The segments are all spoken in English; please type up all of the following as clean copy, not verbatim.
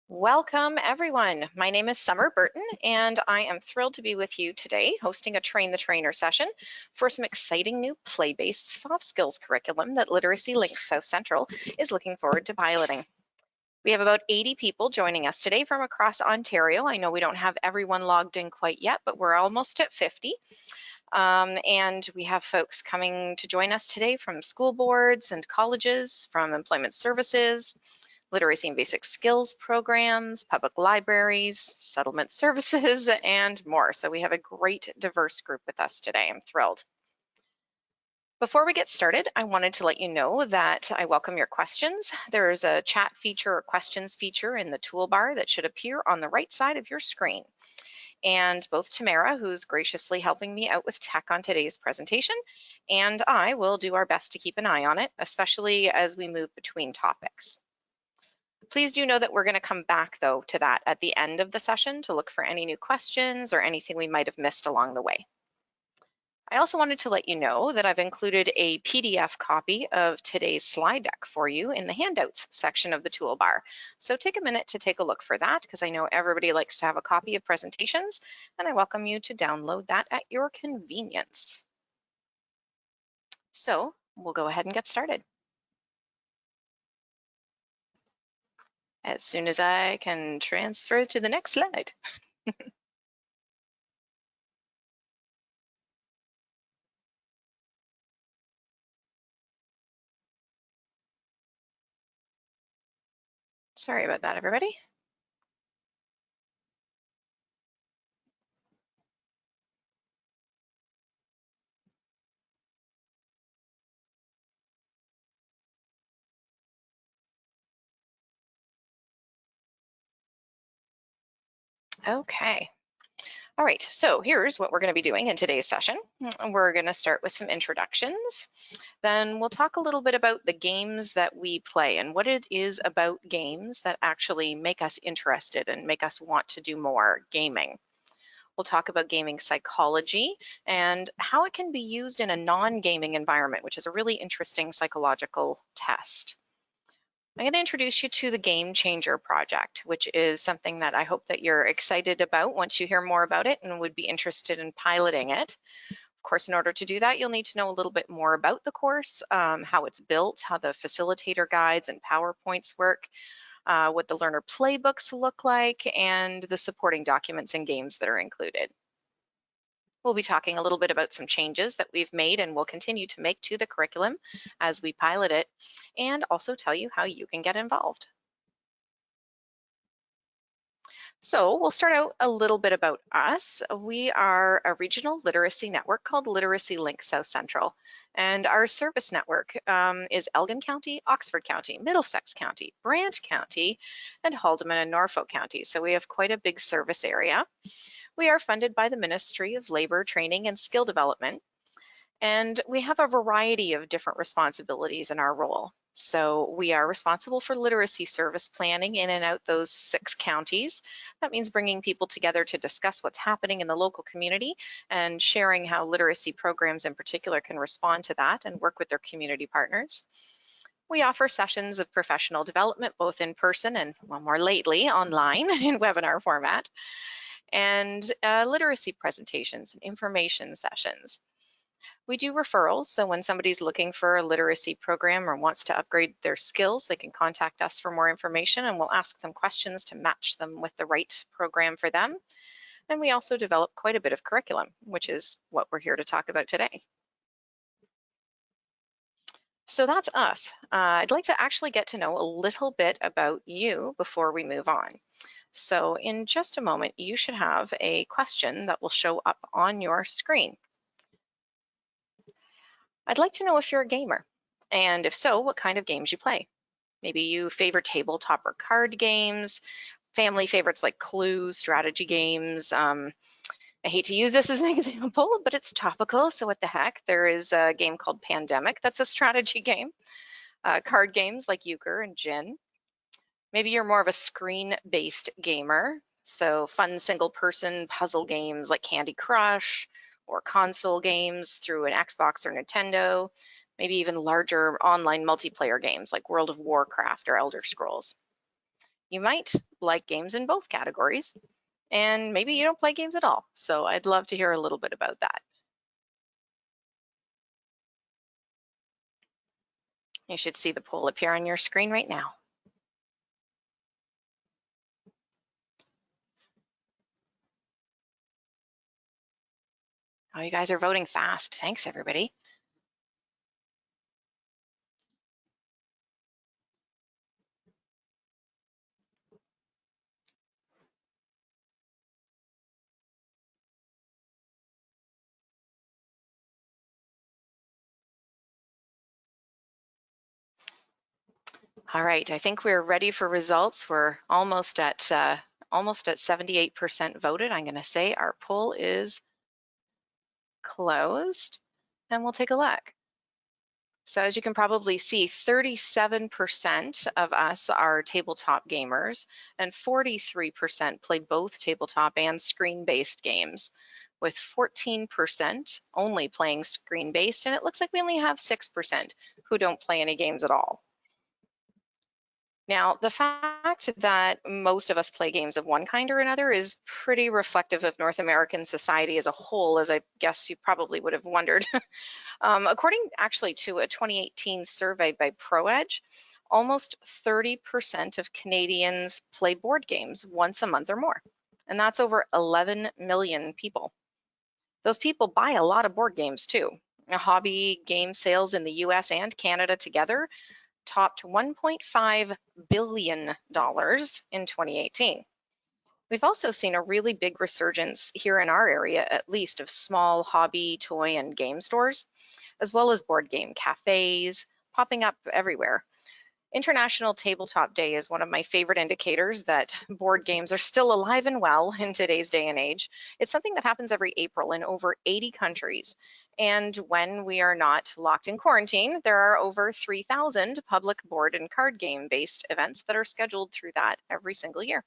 Welcome, everyone. My name is Summer Burton, and I am thrilled to be with you today hosting a Train the Trainer session for some exciting new play-based soft skills curriculum that Literacy Link South Central is looking forward to piloting. We have about 80 people joining us today from across Ontario. I know we don't have everyone logged in quite yet, but we're almost at 50. And we have folks coming to join us today from school boards and colleges, from employment services, literacy and basic skills programs, public libraries, settlement services, and more. So we have a great diverse group with us today. I'm thrilled. Before we get started, I wanted to let you know that I welcome your questions. There's a chat feature or questions feature in the toolbar that should appear on the right side of your screen. And both Tamara, who's graciously helping me out with tech on today's presentation, and I will do our best to keep an eye on it, especially as we move between topics. Please do know that we're going to come back, though, to that at the end of the session to look for any new questions or anything we might have missed along the way. I also wanted to let you know that I've included a PDF copy of today's slide deck for you in the handouts section of the toolbar. So take a minute to take a look for that, because I know everybody likes to have a copy of presentations, and I welcome you to download that at your convenience. So we'll go ahead and get started. As soon as I can transfer to the next slide. Sorry about that, everybody. Okay. All right, so here's what we're going to be doing in today's session. We're going to start with some introductions. Then we'll talk a little bit about the games that we play and what it is about games that actually make us interested and make us want to do more gaming. We'll talk about gaming psychology and how it can be used in a non-gaming environment, which is a really interesting psychological test. I'm going to introduce you to the Game Changer project, which is something that I hope that you're excited about once you hear more about it and would be interested in piloting it. Of course, in order to do that, you'll need to know a little bit more about the course, how it's built, how the facilitator guides and PowerPoints work, what the learner playbooks look like, and the supporting documents and games that are included. We'll be talking a little bit about some changes that we've made and will continue to make to the curriculum as we pilot it, and also tell you how you can get involved. So we'll start out a little bit about us. We are a regional literacy network called Literacy Link South Central, and our service network is Elgin County, Oxford County, Middlesex County, Brant County, and Haldimand and Norfolk County. So we have quite a big service area. We are funded by the Ministry of Labor, Training and Skill Development, and we have a variety of different responsibilities in our role. So we are responsible for literacy service planning in and out those 6 counties. That means bringing people together to discuss what's happening in the local community and sharing how literacy programs in particular can respond to that and work with their community partners. We offer sessions of professional development, both in person and, well, more lately, online in webinar format, and literacy presentations and information sessions. We do referrals, so when somebody's looking for a literacy program or wants to upgrade their skills, they can contact us for more information, and we'll ask them questions to match them with the right program for them. And we also develop quite a bit of curriculum, which is what we're here to talk about today. So that's us. I'd like to actually get to know a little bit about you before we move on. So in just a moment, you should have a question that will show up on your screen. I'd like to know if you're a gamer, and if so, what kind of games you play. Maybe you favor tabletop or card games, family favorites like Clue, strategy games. I hate to use this as an example, but it's topical, so what the heck. There is a game called Pandemic that's a strategy game. Card games like Euchre and Gin. Maybe you're more of a screen-based gamer, so fun single-person puzzle games like Candy Crush, or console games through an Xbox or Nintendo, maybe even larger online multiplayer games like World of Warcraft or Elder Scrolls. You might like games in both categories, and maybe you don't play games at all. So I'd love to hear a little bit about that. You should see the poll appear on your screen right now. Oh, you guys are voting fast. Thanks, everybody. All right, I think we're ready for results. We're almost at 78% voted. I'm going to say our poll is closed, and we'll take a look. So as you can probably see, 37% of us are tabletop gamers, and 43% play both tabletop and screen-based games, with 14% only playing screen-based, and it looks like we only have 6% who don't play any games at all. Now, the fact that most of us play games of one kind or another is pretty reflective of North American society as a whole, as I guess you probably would have wondered. According actually to a 2018 survey by ProEdge, almost 30% of Canadians play board games once a month or more, and that's over 11 million people. Those people buy a lot of board games too. Hobby game sales in the US and Canada together topped $1.5 billion in 2018. We've also seen a really big resurgence here in our area, at least, of small hobby, toy, and game stores, as well as board game cafes popping up everywhere. International Tabletop Day is one of my favorite indicators that board games are still alive and well in today's day and age. It's something that happens every April in over 80 countries. And when we are not locked in quarantine, there are over 3,000 public board and card game based events that are scheduled through that every single year.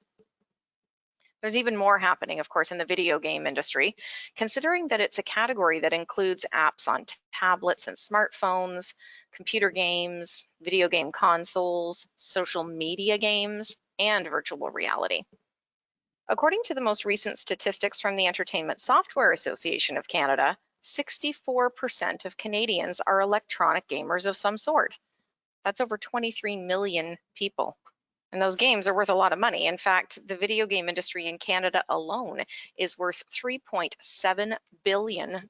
There's even more happening, of course, in the video game industry, considering that it's a category that includes apps on tablets and smartphones, computer games, video game consoles, social media games, and virtual reality. According to the most recent statistics from the Entertainment Software Association of Canada, 64% of Canadians are electronic gamers of some sort. That's over 23 million people. And those games are worth a lot of money. In fact, the video game industry in Canada alone is worth $3.7 billion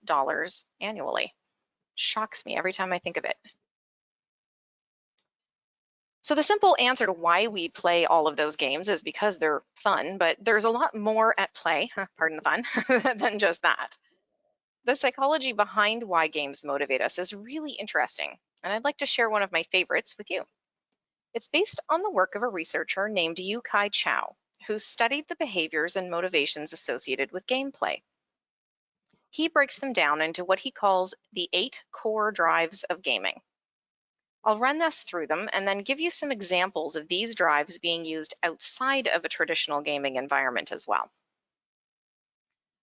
annually. Shocks me every time I think of it. So the simple answer to why we play all of those games is because they're fun, but there's a lot more at play, pardon the fun, than just that. The psychology behind why games motivate us is really interesting, and I'd like to share one of my favorites with you. It's based on the work of a researcher named Yu-Kai Chow, who studied the behaviors and motivations associated with gameplay. He breaks them down into what he calls the 8 core drives of gaming. I'll run us through them and then give you some examples of these drives being used outside of a traditional gaming environment as well.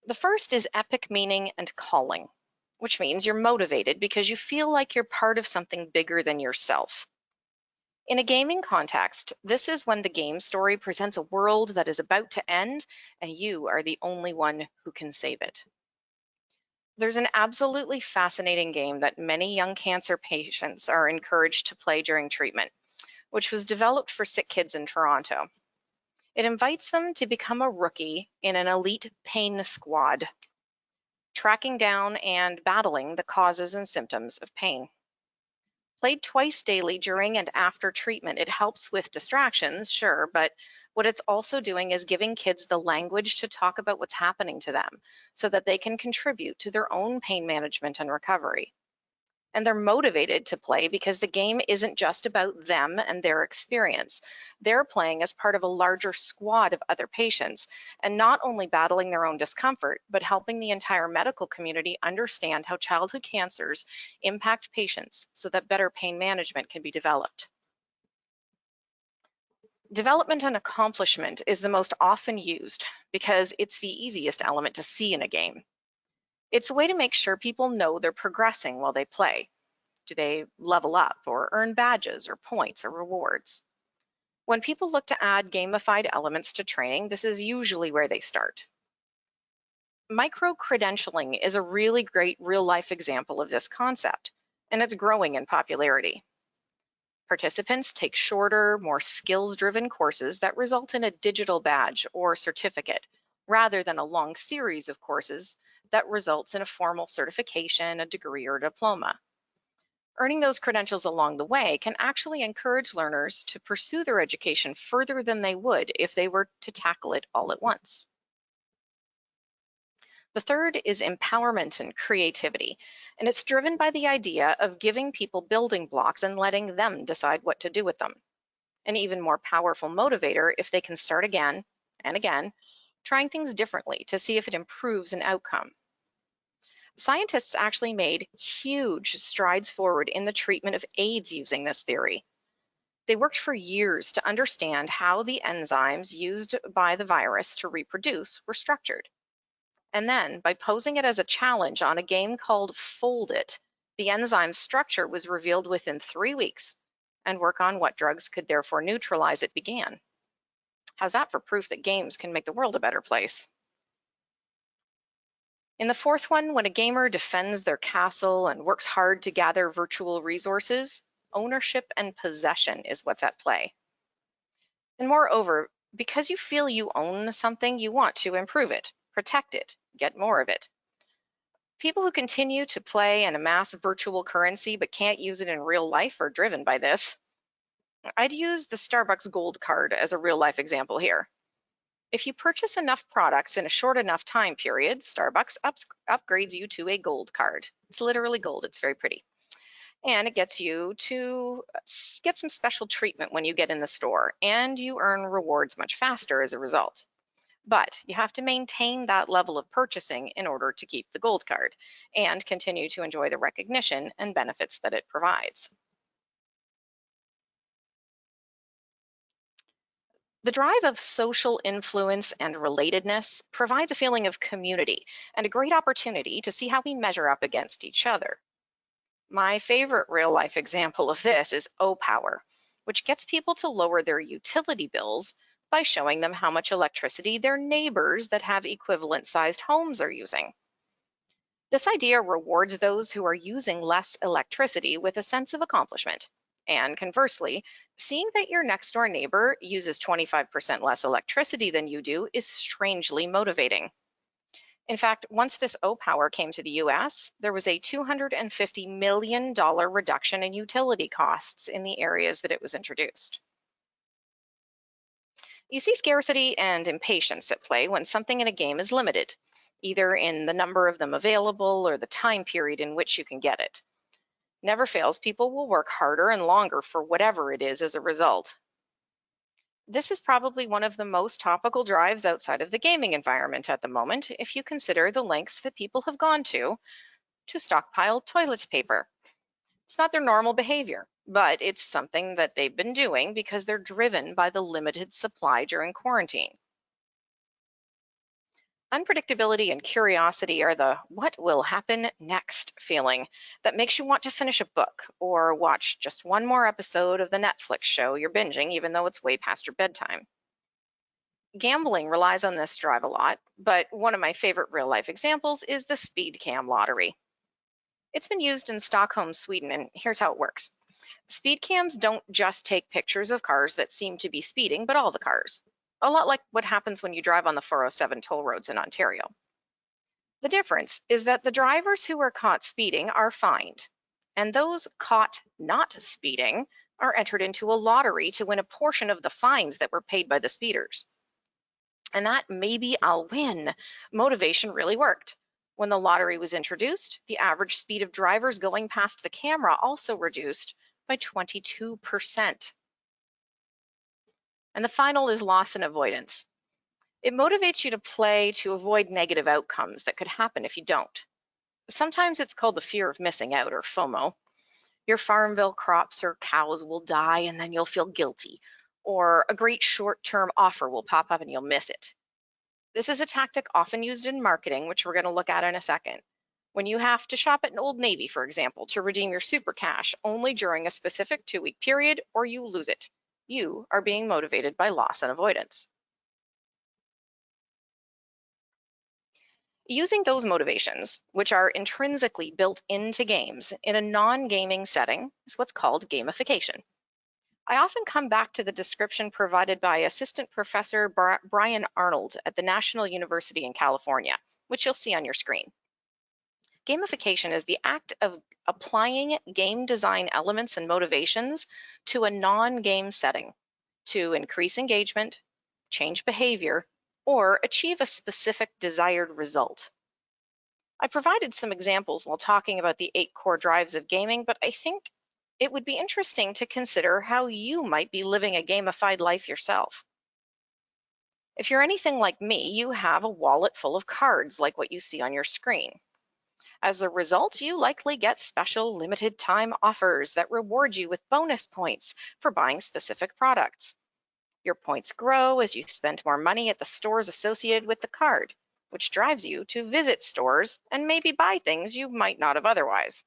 The first is epic meaning and calling, which means you're motivated because you feel like you're part of something bigger than yourself. In a gaming context, this is when the game story presents a world that is about to end and you are the only one who can save it. There's an absolutely fascinating game that many young cancer patients are encouraged to play during treatment, which was developed for sick kids in Toronto. It invites them to become a rookie in an elite pain squad, tracking down and battling the causes and symptoms of pain. Played twice daily during and after treatment, it helps with distractions, sure, but what it's also doing is giving kids the language to talk about what's happening to them so that they can contribute to their own pain management and recovery. And they're motivated to play because the game isn't just about them and their experience. They're playing as part of a larger squad of other patients and not only battling their own discomfort, but helping the entire medical community understand how childhood cancers impact patients so that better pain management can be developed. Development and accomplishment is the most often used because it's the easiest element to see in a game. It's a way to make sure people know they're progressing while they play. Do they level up or earn badges or points or rewards? When people look to add gamified elements to training, this is usually where they start. Micro-credentialing is a really great real-life example of this concept, and it's growing in popularity. Participants take shorter, more skills-driven courses that result in a digital badge or certificate, rather than a long series of courses that results in a formal certification, a degree, or diploma. Earning those credentials along the way can actually encourage learners to pursue their education further than they would if they were to tackle it all at once. The third is empowerment and creativity, and it's driven by the idea of giving people building blocks and letting them decide what to do with them. An even more powerful motivator if they can start again and again, trying things differently to see if it improves an outcome. Scientists actually made huge strides forward in the treatment of AIDS using this theory. They worked for years to understand how the enzymes used by the virus to reproduce were structured. And then, by posing it as a challenge on a game called Fold It, the enzyme structure was revealed within 3 weeks, and work on what drugs could therefore neutralize it began. How's that for proof that games can make the world a better place? In the fourth one, when a gamer defends their castle and works hard to gather virtual resources, ownership and possession is what's at play. And moreover, because you feel you own something, you want to improve it, protect it, get more of it. People who continue to play and amass virtual currency but can't use it in real life are driven by this. I'd use the Starbucks Gold Card as a real life example here. If you purchase enough products in a short enough time period, Starbucks upgrades you to a gold card. It's literally gold, it's very pretty. And it gets you to get some special treatment when you get in the store, and you earn rewards much faster as a result. But you have to maintain that level of purchasing in order to keep the gold card and continue to enjoy the recognition and benefits that it provides. The drive of social influence and relatedness provides a feeling of community and a great opportunity to see how we measure up against each other. My favorite real-life example of this is O-Power, which gets people to lower their utility bills by showing them how much electricity their neighbors that have equivalent-sized homes are using. This idea rewards those who are using less electricity with a sense of accomplishment. And conversely, seeing that your next door neighbor uses 25% less electricity than you do is strangely motivating. In fact, once this O-Power came to the US, there was a $250 million reduction in utility costs in the areas that it was introduced. You see scarcity and impatience at play when something in a game is limited, either in the number of them available or the time period in which you can get it. Never fails, people will work harder and longer for whatever it is as a result. This is probably one of the most topical drives outside of the gaming environment at the moment, if you consider the lengths that people have gone to stockpile toilet paper. It's not their normal behavior, but it's something that they've been doing because they're driven by the limited supply during quarantine. Unpredictability and curiosity are the what will happen next feeling that makes you want to finish a book or watch just one more episode of the Netflix show you're binging, even though it's way past your bedtime. Gambling relies on this drive a lot, but one of my favorite real-life examples is the speed cam lottery. It's been used in Stockholm, Sweden, and here's how it works. Speed cams don't just take pictures of cars that seem to be speeding, but all the cars. A lot like what happens when you drive on the 407 toll roads in Ontario. The difference is that the drivers who are caught speeding are fined, and those caught not speeding are entered into a lottery to win a portion of the fines that were paid by the speeders. And that maybe I'll win motivation really worked. When the lottery was introduced, the average speed of drivers going past the camera also reduced by 22%. And the final is loss and avoidance. It motivates you to play to avoid negative outcomes that could happen if you don't. Sometimes it's called the fear of missing out, or FOMO. Your Farmville crops or cows will die and then you'll feel guilty, or a great short-term offer will pop up and you'll miss it. This is a tactic often used in marketing, which we're going to look at in a second. When you have to shop at an Old Navy, for example, to redeem your super cash only during a specific 2-week period, or you lose it. You are being motivated by loss and avoidance. Using those motivations, which are intrinsically built into games in a non-gaming setting, is what's called gamification. I often come back to the description provided by Assistant Professor Brian Arnold at the National University in California, which you'll see on your screen. Gamification is the act of applying game design elements and motivations to a non-game setting to increase engagement, change behavior, or achieve a specific desired result. I provided some examples while talking about the 8 core drives of gaming, but I think it would be interesting to consider how you might be living a gamified life yourself. If you're anything like me, you have a wallet full of cards like what you see on your screen. As a result, you likely get special limited time offers that reward you with bonus points for buying specific products. Your points grow as you spend more money at the stores associated with the card, which drives you to visit stores and maybe buy things you might not have otherwise.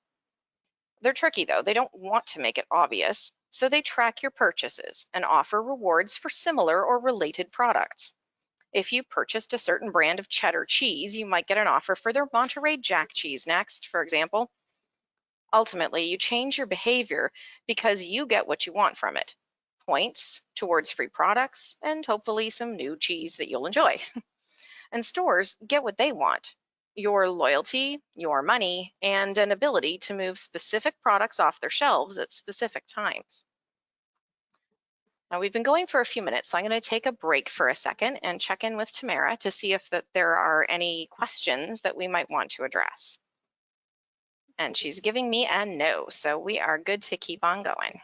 They're tricky though. They don't want to make it obvious, so they track your purchases and offer rewards for similar or related products. If you purchased a certain brand of cheddar cheese, you might get an offer for their Monterey Jack cheese next, for example. Ultimately, you change your behavior because you get what you want from it. Points towards free products and hopefully some new cheese that you'll enjoy. And stores get what they want: your loyalty, your money, and an ability to move specific products off their shelves at specific times. Now we've been going for a few minutes, so I'm going to take a break for a second and check in with Tamara to see if there are any questions that we might want to address. And she's giving me a no, so we are good to keep on going.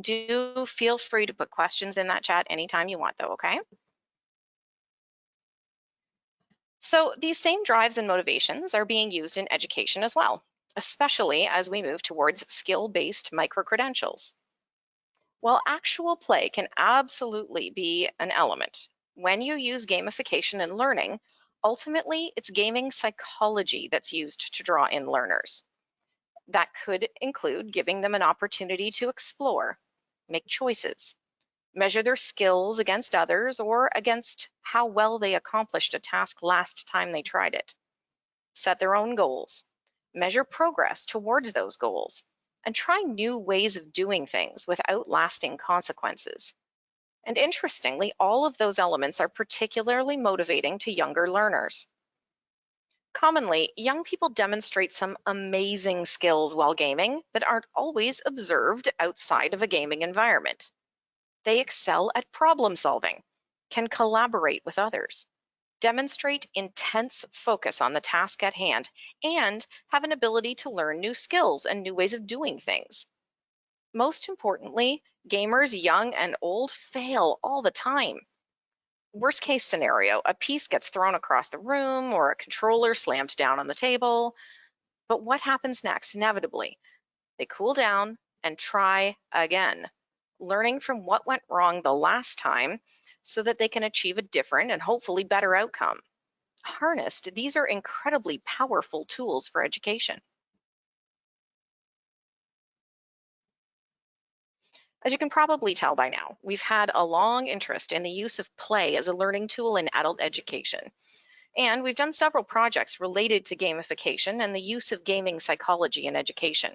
Do feel free to put questions in that chat anytime you want though, okay? So these same drives and motivations are being used in education as well, especially as we move towards skill-based micro-credentials. While actual play can absolutely be an element, when you use gamification in learning, ultimately it's gaming psychology that's used to draw in learners. That could include giving them an opportunity to explore, make choices, measure their skills against others or against how well they accomplished a task last time they tried it, set their own goals, measure progress towards those goals, and try new ways of doing things without lasting consequences. And interestingly, all of those elements are particularly motivating to younger learners. Commonly, young people demonstrate some amazing skills while gaming that aren't always observed outside of a gaming environment. They excel at problem solving, can collaborate with others, demonstrate intense focus on the task at hand, and have an ability to learn new skills and new ways of doing things. Most importantly, gamers, young and old, fail all the time. Worst case scenario, a piece gets thrown across the room or a controller slammed down on the table. But what happens next? Inevitably, they cool down and try again, learning from what went wrong the last time so that they can achieve a different and hopefully better outcome. Harnessed, these are incredibly powerful tools for education. As you can probably tell by now, we've had a long interest in the use of play as a learning tool in adult education. And we've done several projects related to gamification and the use of gaming psychology in education.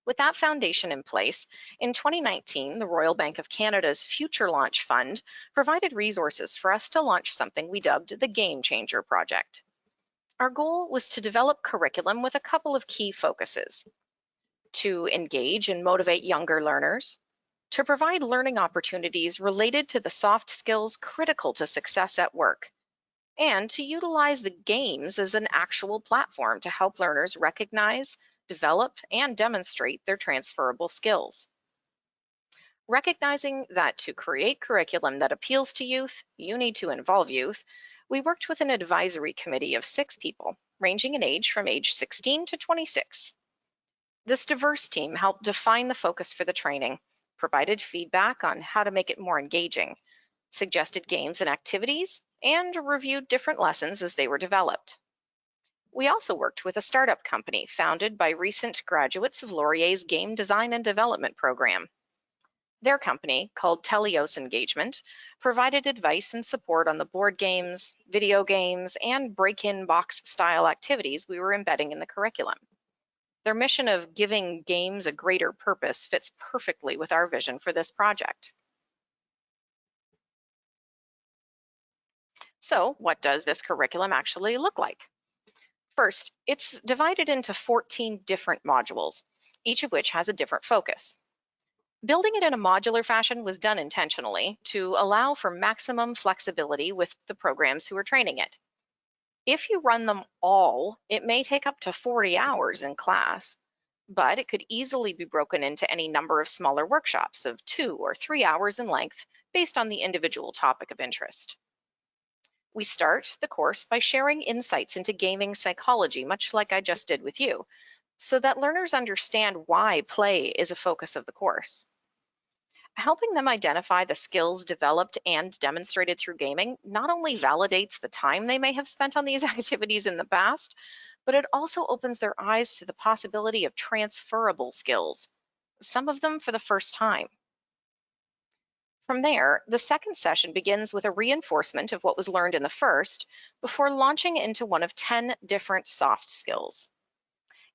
With that foundation in place, in 2019, the Royal Bank of Canada's Future Launch Fund provided resources for us to launch something we dubbed the Game Changer Project. Our goal was to develop curriculum with a couple of key focuses: to engage and motivate younger learners, to provide learning opportunities related to the soft skills critical to success at work, and to utilize the games as an actual platform to help learners recognize, develop, and demonstrate their transferable skills. Recognizing that to create curriculum that appeals to youth, you need to involve youth, we worked with an advisory committee of 6 people, ranging in age from age 16 to 26. This diverse team helped define the focus for the training, provided feedback on how to make it more engaging, suggested games and activities, and reviewed different lessons as they were developed. We also worked with a startup company founded by recent graduates of Laurier's Game Design and Development program. Their company, called Telios Engagement, provided advice and support on the board games, video games, and break-in box style activities we were embedding in the curriculum. Their mission of giving games a greater purpose fits perfectly with our vision for this project. So, what does this curriculum actually look like? First, it's divided into 14 different modules, each of which has a different focus. Building it in a modular fashion was done intentionally to allow for maximum flexibility with the programs who are training it. If you run them all, it may take up to 40 hours in class, but it could easily be broken into any number of smaller workshops of 2 or 3 hours in length based on the individual topic of interest. We start the course by sharing insights into gaming psychology, much like I just did with you, so that learners understand why play is a focus of the course. Helping them identify the skills developed and demonstrated through gaming not only validates the time they may have spent on these activities in the past, but it also opens their eyes to the possibility of transferable skills, some of them for the first time. From there, the second session begins with a reinforcement of what was learned in the first before launching into one of 10 different soft skills.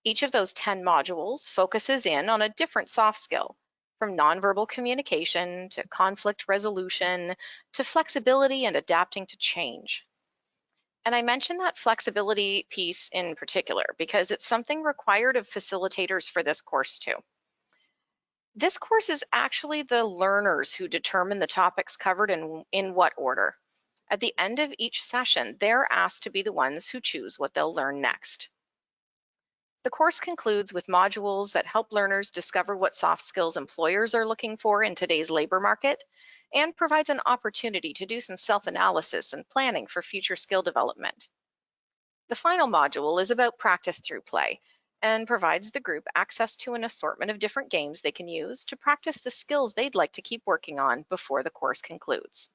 Each of those 10 modules focuses in on a different soft skill, from nonverbal communication to conflict resolution to flexibility and adapting to change. And I mention that flexibility piece in particular because it's something required of facilitators for this course too. This course is actually the learners who determine the topics covered and in what order. At the end of each session, they're asked to be the ones who choose what they'll learn next. The course concludes with modules that help learners discover what soft skills employers are looking for in today's labor market and provides an opportunity to do some self-analysis and planning for future skill development. The final module is about practice through play and provides the group access to an assortment of different games they can use to practice the skills they'd like to keep working on before the course concludes.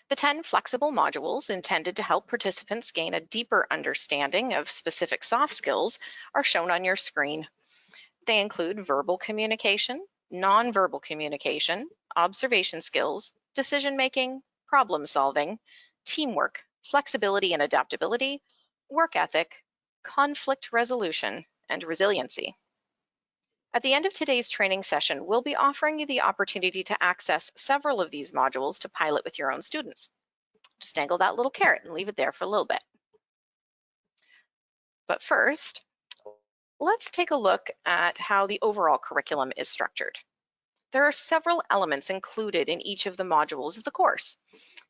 The 10 flexible modules intended to help participants gain a deeper understanding of specific soft skills are shown on your screen. They include verbal communication, nonverbal communication, observation skills, decision-making, problem solving, teamwork, flexibility and adaptability, work ethic, conflict resolution, and resiliency. At the end of today's training session, we'll be offering you the opportunity to access several of these modules to pilot with your own students. Just dangle that little carrot and leave it there for a little bit. But first, let's take a look at how the overall curriculum is structured. There are several elements included in each of the modules of the course,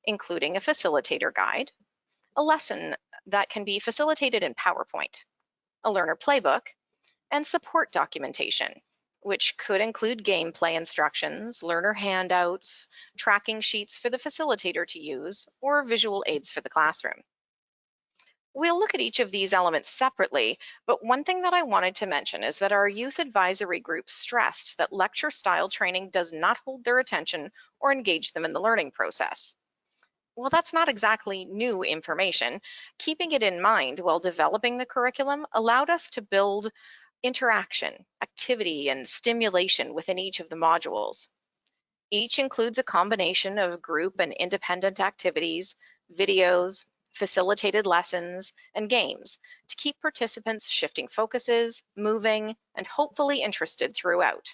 including a facilitator guide, a lesson that can be facilitated in PowerPoint, a learner playbook, and support documentation, which could include gameplay instructions, learner handouts, tracking sheets for the facilitator to use, or visual aids for the classroom. We'll look at each of these elements separately, but one thing that I wanted to mention is that our youth advisory group stressed that lecture-style training does not hold their attention or engage them in the learning process. Well, that's not exactly new information. Keeping it in mind while developing the curriculum allowed us to build interaction, activity, and stimulation within each of the modules. Each includes a combination of group and independent activities, videos, facilitated lessons, and games to keep participants shifting focuses, moving, and hopefully interested throughout.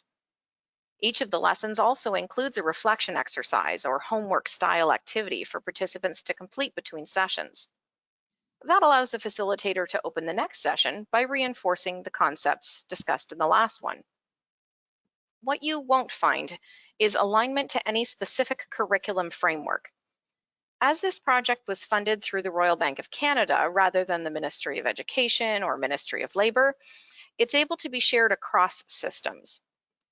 Each of the lessons also includes a reflection exercise or homework style activity for participants to complete between sessions. That allows the facilitator to open the next session by reinforcing the concepts discussed in the last one. What you won't find is alignment to any specific curriculum framework. As this project was funded through the Royal Bank of Canada rather than the Ministry of Education or Ministry of Labour, it's able to be shared across systems.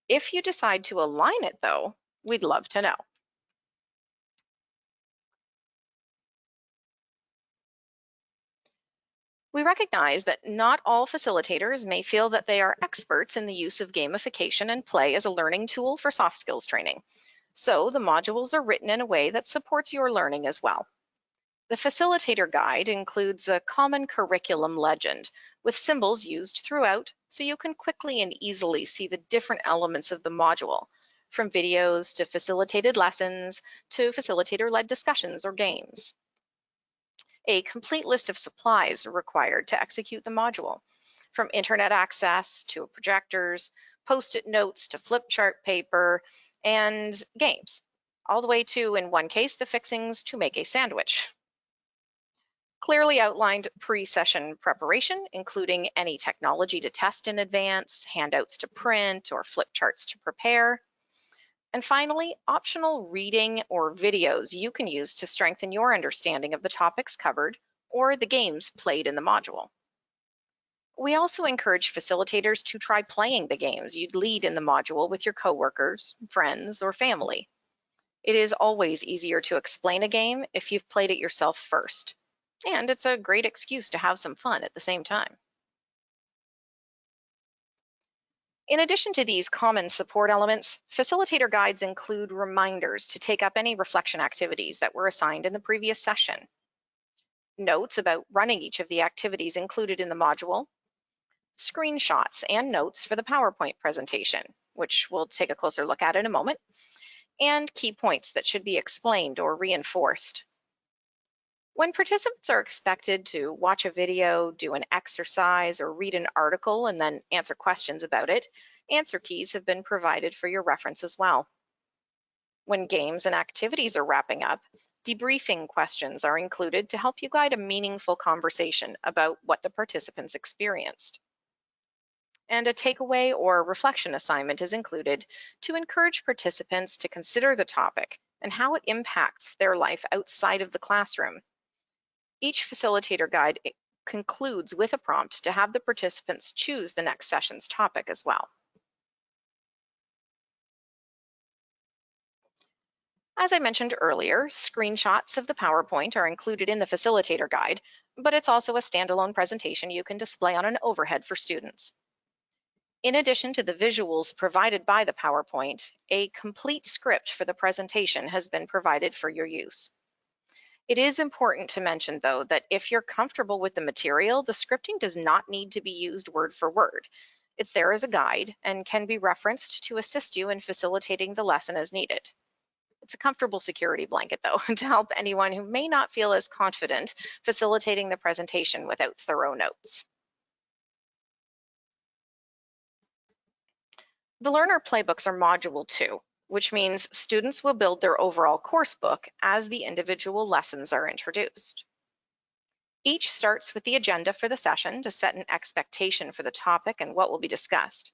If you decide to align it though, we'd love to know. We recognize that not all facilitators may feel that they are experts in the use of gamification and play as a learning tool for soft skills training. So the modules are written in a way that supports your learning as well. The Facilitator Guide includes a common curriculum legend with symbols used throughout so you can quickly and easily see the different elements of the module, from videos to facilitated lessons to facilitator-led discussions or games. A complete list of supplies are required to execute the module, from internet access to projectors, post-it notes to flip chart paper, and games, all the way to, in one case, the fixings to make a sandwich. Clearly outlined pre-session preparation, including any technology to test in advance, handouts to print, or flip charts to prepare. And finally, optional reading or videos you can use to strengthen your understanding of the topics covered or the games played in the module. We also encourage facilitators to try playing the games you'd lead in the module with your coworkers, friends, or family. It is always easier to explain a game if you've played it yourself first, and it's a great excuse to have some fun at the same time. In addition to these common support elements, facilitator guides include reminders to take up any reflection activities that were assigned in the previous session, notes about running each of the activities included in the module, screenshots and notes for the PowerPoint presentation, which we'll take a closer look at in a moment, and key points that should be explained or reinforced. When participants are expected to watch a video, do an exercise, or read an article and then answer questions about it, answer keys have been provided for your reference as well. When games and activities are wrapping up, debriefing questions are included to help you guide a meaningful conversation about what the participants experienced. And a takeaway or reflection assignment is included to encourage participants to consider the topic and how it impacts their life outside of the classroom. Each facilitator guide concludes with a prompt to have the participants choose the next session's topic as well. As I mentioned earlier, screenshots of the PowerPoint are included in the facilitator guide, but it's also a standalone presentation you can display on an overhead for students. In addition to the visuals provided by the PowerPoint, a complete script for the presentation has been provided for your use. It is important to mention, though, that if you're comfortable with the material, the scripting does not need to be used word for word. It's there as a guide and can be referenced to assist you in facilitating the lesson as needed. It's a comfortable security blanket, though, to help anyone who may not feel as confident facilitating the presentation without thorough notes. The Learner Playbooks are Module 2, which means students will build their overall course book as the individual lessons are introduced. Each starts with the agenda for the session to set an expectation for the topic and what will be discussed.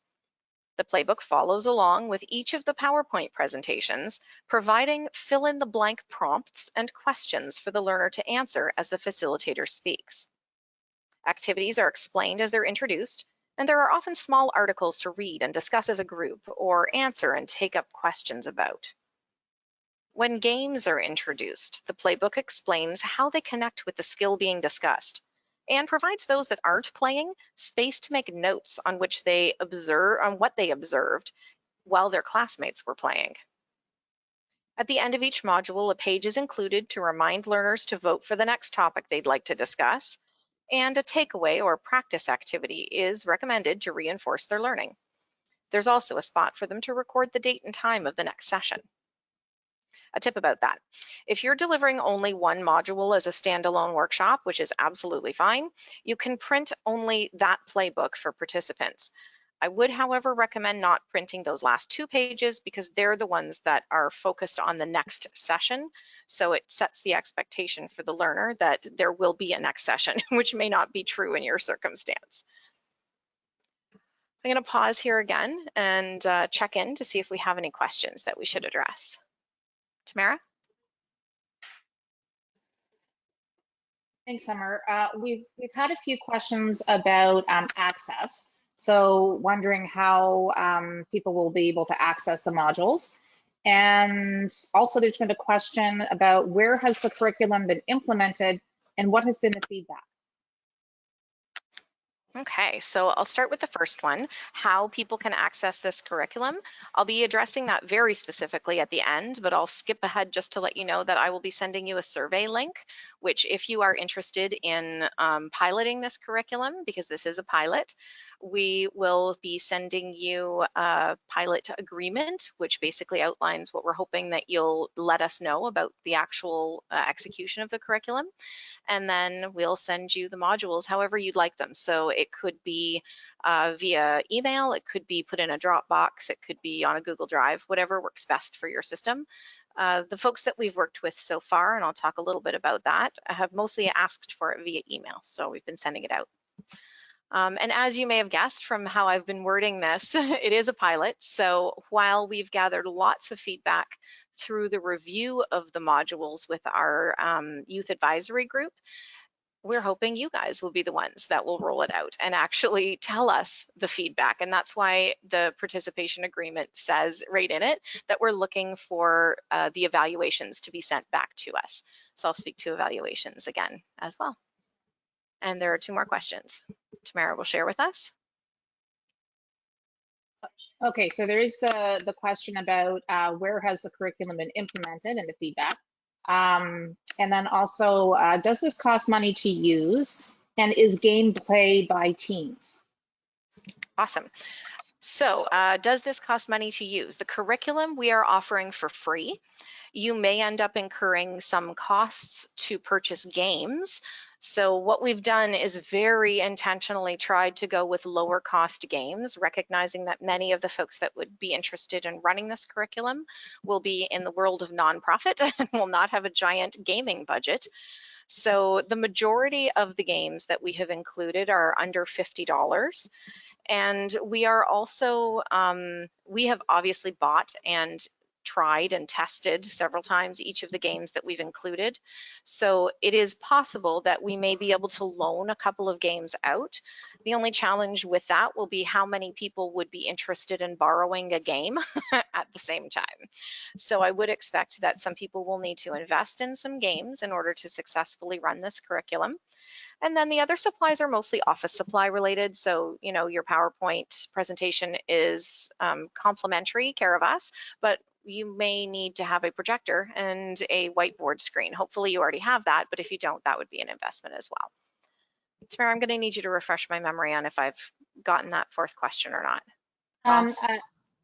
The playbook follows along with each of the PowerPoint presentations, providing fill-in-the-blank prompts and questions for the learner to answer as the facilitator speaks. Activities are explained as they're introduced, and there are often small articles to read and discuss as a group or answer and take up questions about. When games are introduced, the playbook explains how they connect with the skill being discussed and provides those that aren't playing space to make notes on what they observed while their classmates were playing. At the end of each module, a page is included to remind learners to vote for the next topic they'd like to discuss, and a takeaway or practice activity is recommended to reinforce their learning. There's also a spot for them to record the date and time of the next session. A tip about that: if you're delivering only one module as a standalone workshop, which is absolutely fine, you can print only that playbook for participants. I would, however, recommend not printing those last 2 pages because they're the ones that are focused on the next session. So it sets the expectation for the learner that there will be a next session, which may not be true in your circumstance. I'm going to pause here again and check in to see if we have any questions that we should address. Tamara? Thanks, Summer. We've had a few questions about access. So wondering how people will be able to access the modules. And also there's been a question about where has the curriculum been implemented and what has been the feedback? Okay, so I'll start with the first one, how people can access this curriculum. I'll be addressing that very specifically at the end, but I'll skip ahead just to let you know that I will be sending you a survey link, which if you are interested in piloting this curriculum, because this is a pilot, we will be sending you a pilot agreement, which basically outlines what we're hoping that you'll let us know about the actual execution of the curriculum. And then we'll send you the modules however you'd like them. So it could be via email, it could be put in a Dropbox, it could be on a Google Drive, whatever works best for your system. The folks that we've worked with so far, and I'll talk a little bit about that, have mostly asked for it via email, so we've been sending it out. And as you may have guessed from how I've been wording this, it is a pilot. So while we've gathered lots of feedback through the review of the modules with our youth advisory group, we're hoping you guys will be the ones that will roll it out and actually tell us the feedback. And that's why the participation agreement says right in it that we're looking for the evaluations to be sent back to us. So I'll speak to evaluations again as well. And there are 2 more questions Tamara will share with us. Okay, so there is the question about where has the curriculum been implemented and the feedback. And then also, does this cost money to use? And is gameplay by teams? Awesome. So does this cost money to use? The curriculum we are offering for free. You may end up incurring some costs to purchase games. So what we've done is very intentionally tried to go with lower cost games, recognizing that many of the folks that would be interested in running this curriculum will be in the world of nonprofit and will not have a giant gaming budget. So the majority of the games that we have included are under $50. And we are also, we have obviously bought and tried and tested several times each of the games that we've included. So it is possible that we may be able to loan a couple of games out. The only challenge with that will be how many people would be interested in borrowing a game at the same time. So I would expect that some people will need to invest in some games in order to successfully run this curriculum. And then the other supplies are mostly office supply related. So, you know, your PowerPoint presentation is complimentary, care of us, but you may need to have a projector and a whiteboard screen. Hopefully you already have that, but if you don't, that would be an investment as well. Tamara, I'm going to need you to refresh my memory on if I've gotten that 4th question or not.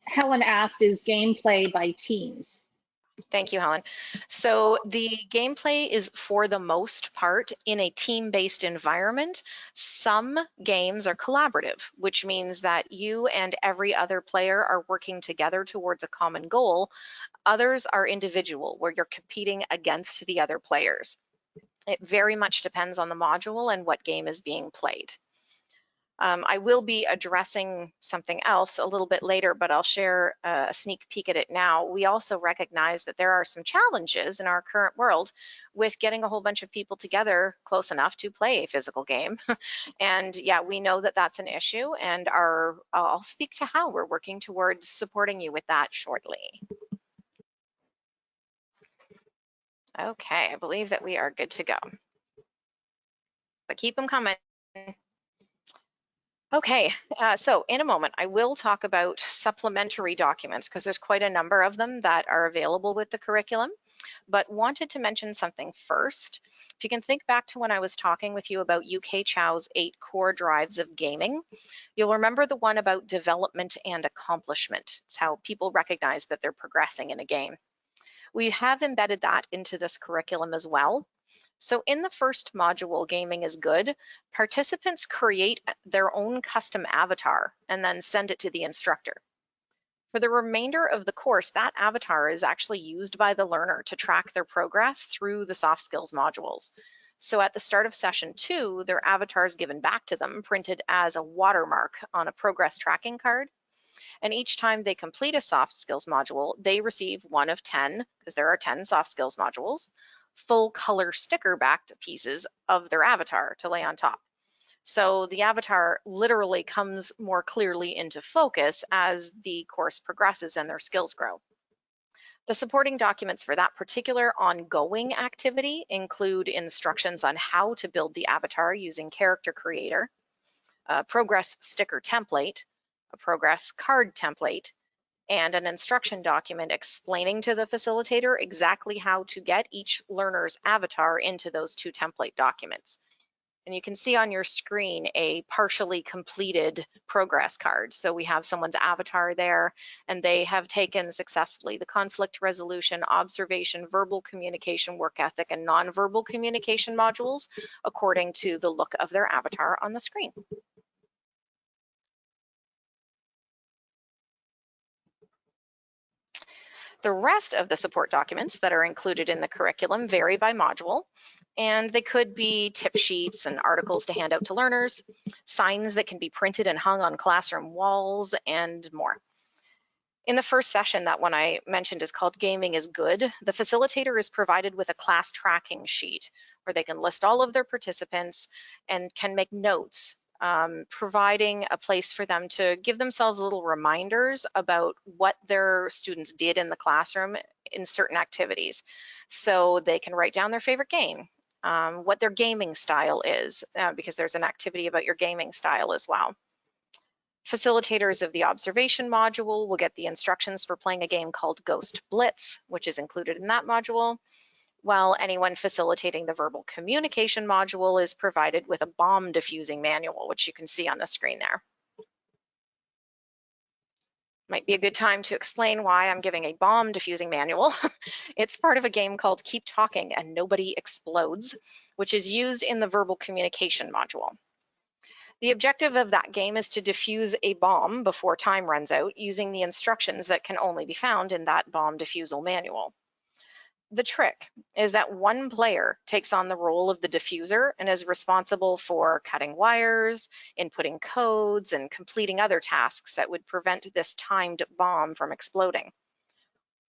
Helen asked, is gameplay by teams? Thank you, Helen. So the gameplay is for the most part in a team-based environment. Some games are collaborative, which means that you and every other player are working together towards a common goal. Others are individual, where you're competing against the other players. It very much depends on the module and what game is being played. I will be addressing something else a little bit later, but I'll share a sneak peek at it now. We also recognize that there are some challenges in our current world with getting a whole bunch of people together close enough to play a physical game. And yeah, we know that that's an issue, and I'll speak to how we're working towards supporting you with that shortly. Okay, I believe that we are good to go. But keep them coming. Okay, so in a moment, I will talk about supplementary documents because there's quite a number of them that are available with the curriculum, but wanted to mention something first. If you can think back to when I was talking with you about UK Chow's 8 core drives of gaming, you'll remember the one about development and accomplishment. It's how people recognize that they're progressing in a game. We have embedded that into this curriculum as well. So in the first module, Gaming is Good, participants create their own custom avatar and then send it to the instructor. For the remainder of the course, that avatar is actually used by the learner to track their progress through the soft skills modules. So at the start of session 2, their avatar is given back to them, printed as a watermark on a progress tracking card. And each time they complete a soft skills module, they receive 1 of 10, because there are 10 soft skills modules, full color sticker backed pieces of their avatar to lay on top. So the avatar literally comes more clearly into focus as the course progresses and their skills grow. The supporting documents for that particular ongoing activity include instructions on how to build the avatar using Character Creator, a progress sticker template, a progress card template, and an instruction document explaining to the facilitator exactly how to get each learner's avatar into those 2 template documents. And you can see on your screen a partially completed progress card. So we have someone's avatar there, and they have taken successfully the conflict resolution, observation, verbal communication, work ethic, and nonverbal communication modules according to the look of their avatar on the screen. The rest of the support documents that are included in the curriculum vary by module, and they could be tip sheets and articles to hand out to learners, signs that can be printed and hung on classroom walls, and more. In the first session, that one I mentioned is called Gaming is Good. The facilitator is provided with a class tracking sheet where they can list all of their participants and can make notes, providing a place for them to give themselves little reminders about what their students did in the classroom in certain activities. So they can write down their favorite game, what their gaming style is, because there's an activity about your gaming style as well. Facilitators of the observation module will get the instructions for playing a game called Ghost Blitz, which is included in that module, while anyone facilitating the verbal communication module is provided with a bomb diffusing manual, which you can see on the screen there. Might be a good time to explain why I'm giving a bomb diffusing manual. It's part of a game called Keep Talking and Nobody Explodes, which is used in the verbal communication module. The objective of that game is to defuse a bomb before time runs out using the instructions that can only be found in that bomb defusal manual. The trick is that one player takes on the role of the diffuser and is responsible for cutting wires, inputting codes, and completing other tasks that would prevent this timed bomb from exploding.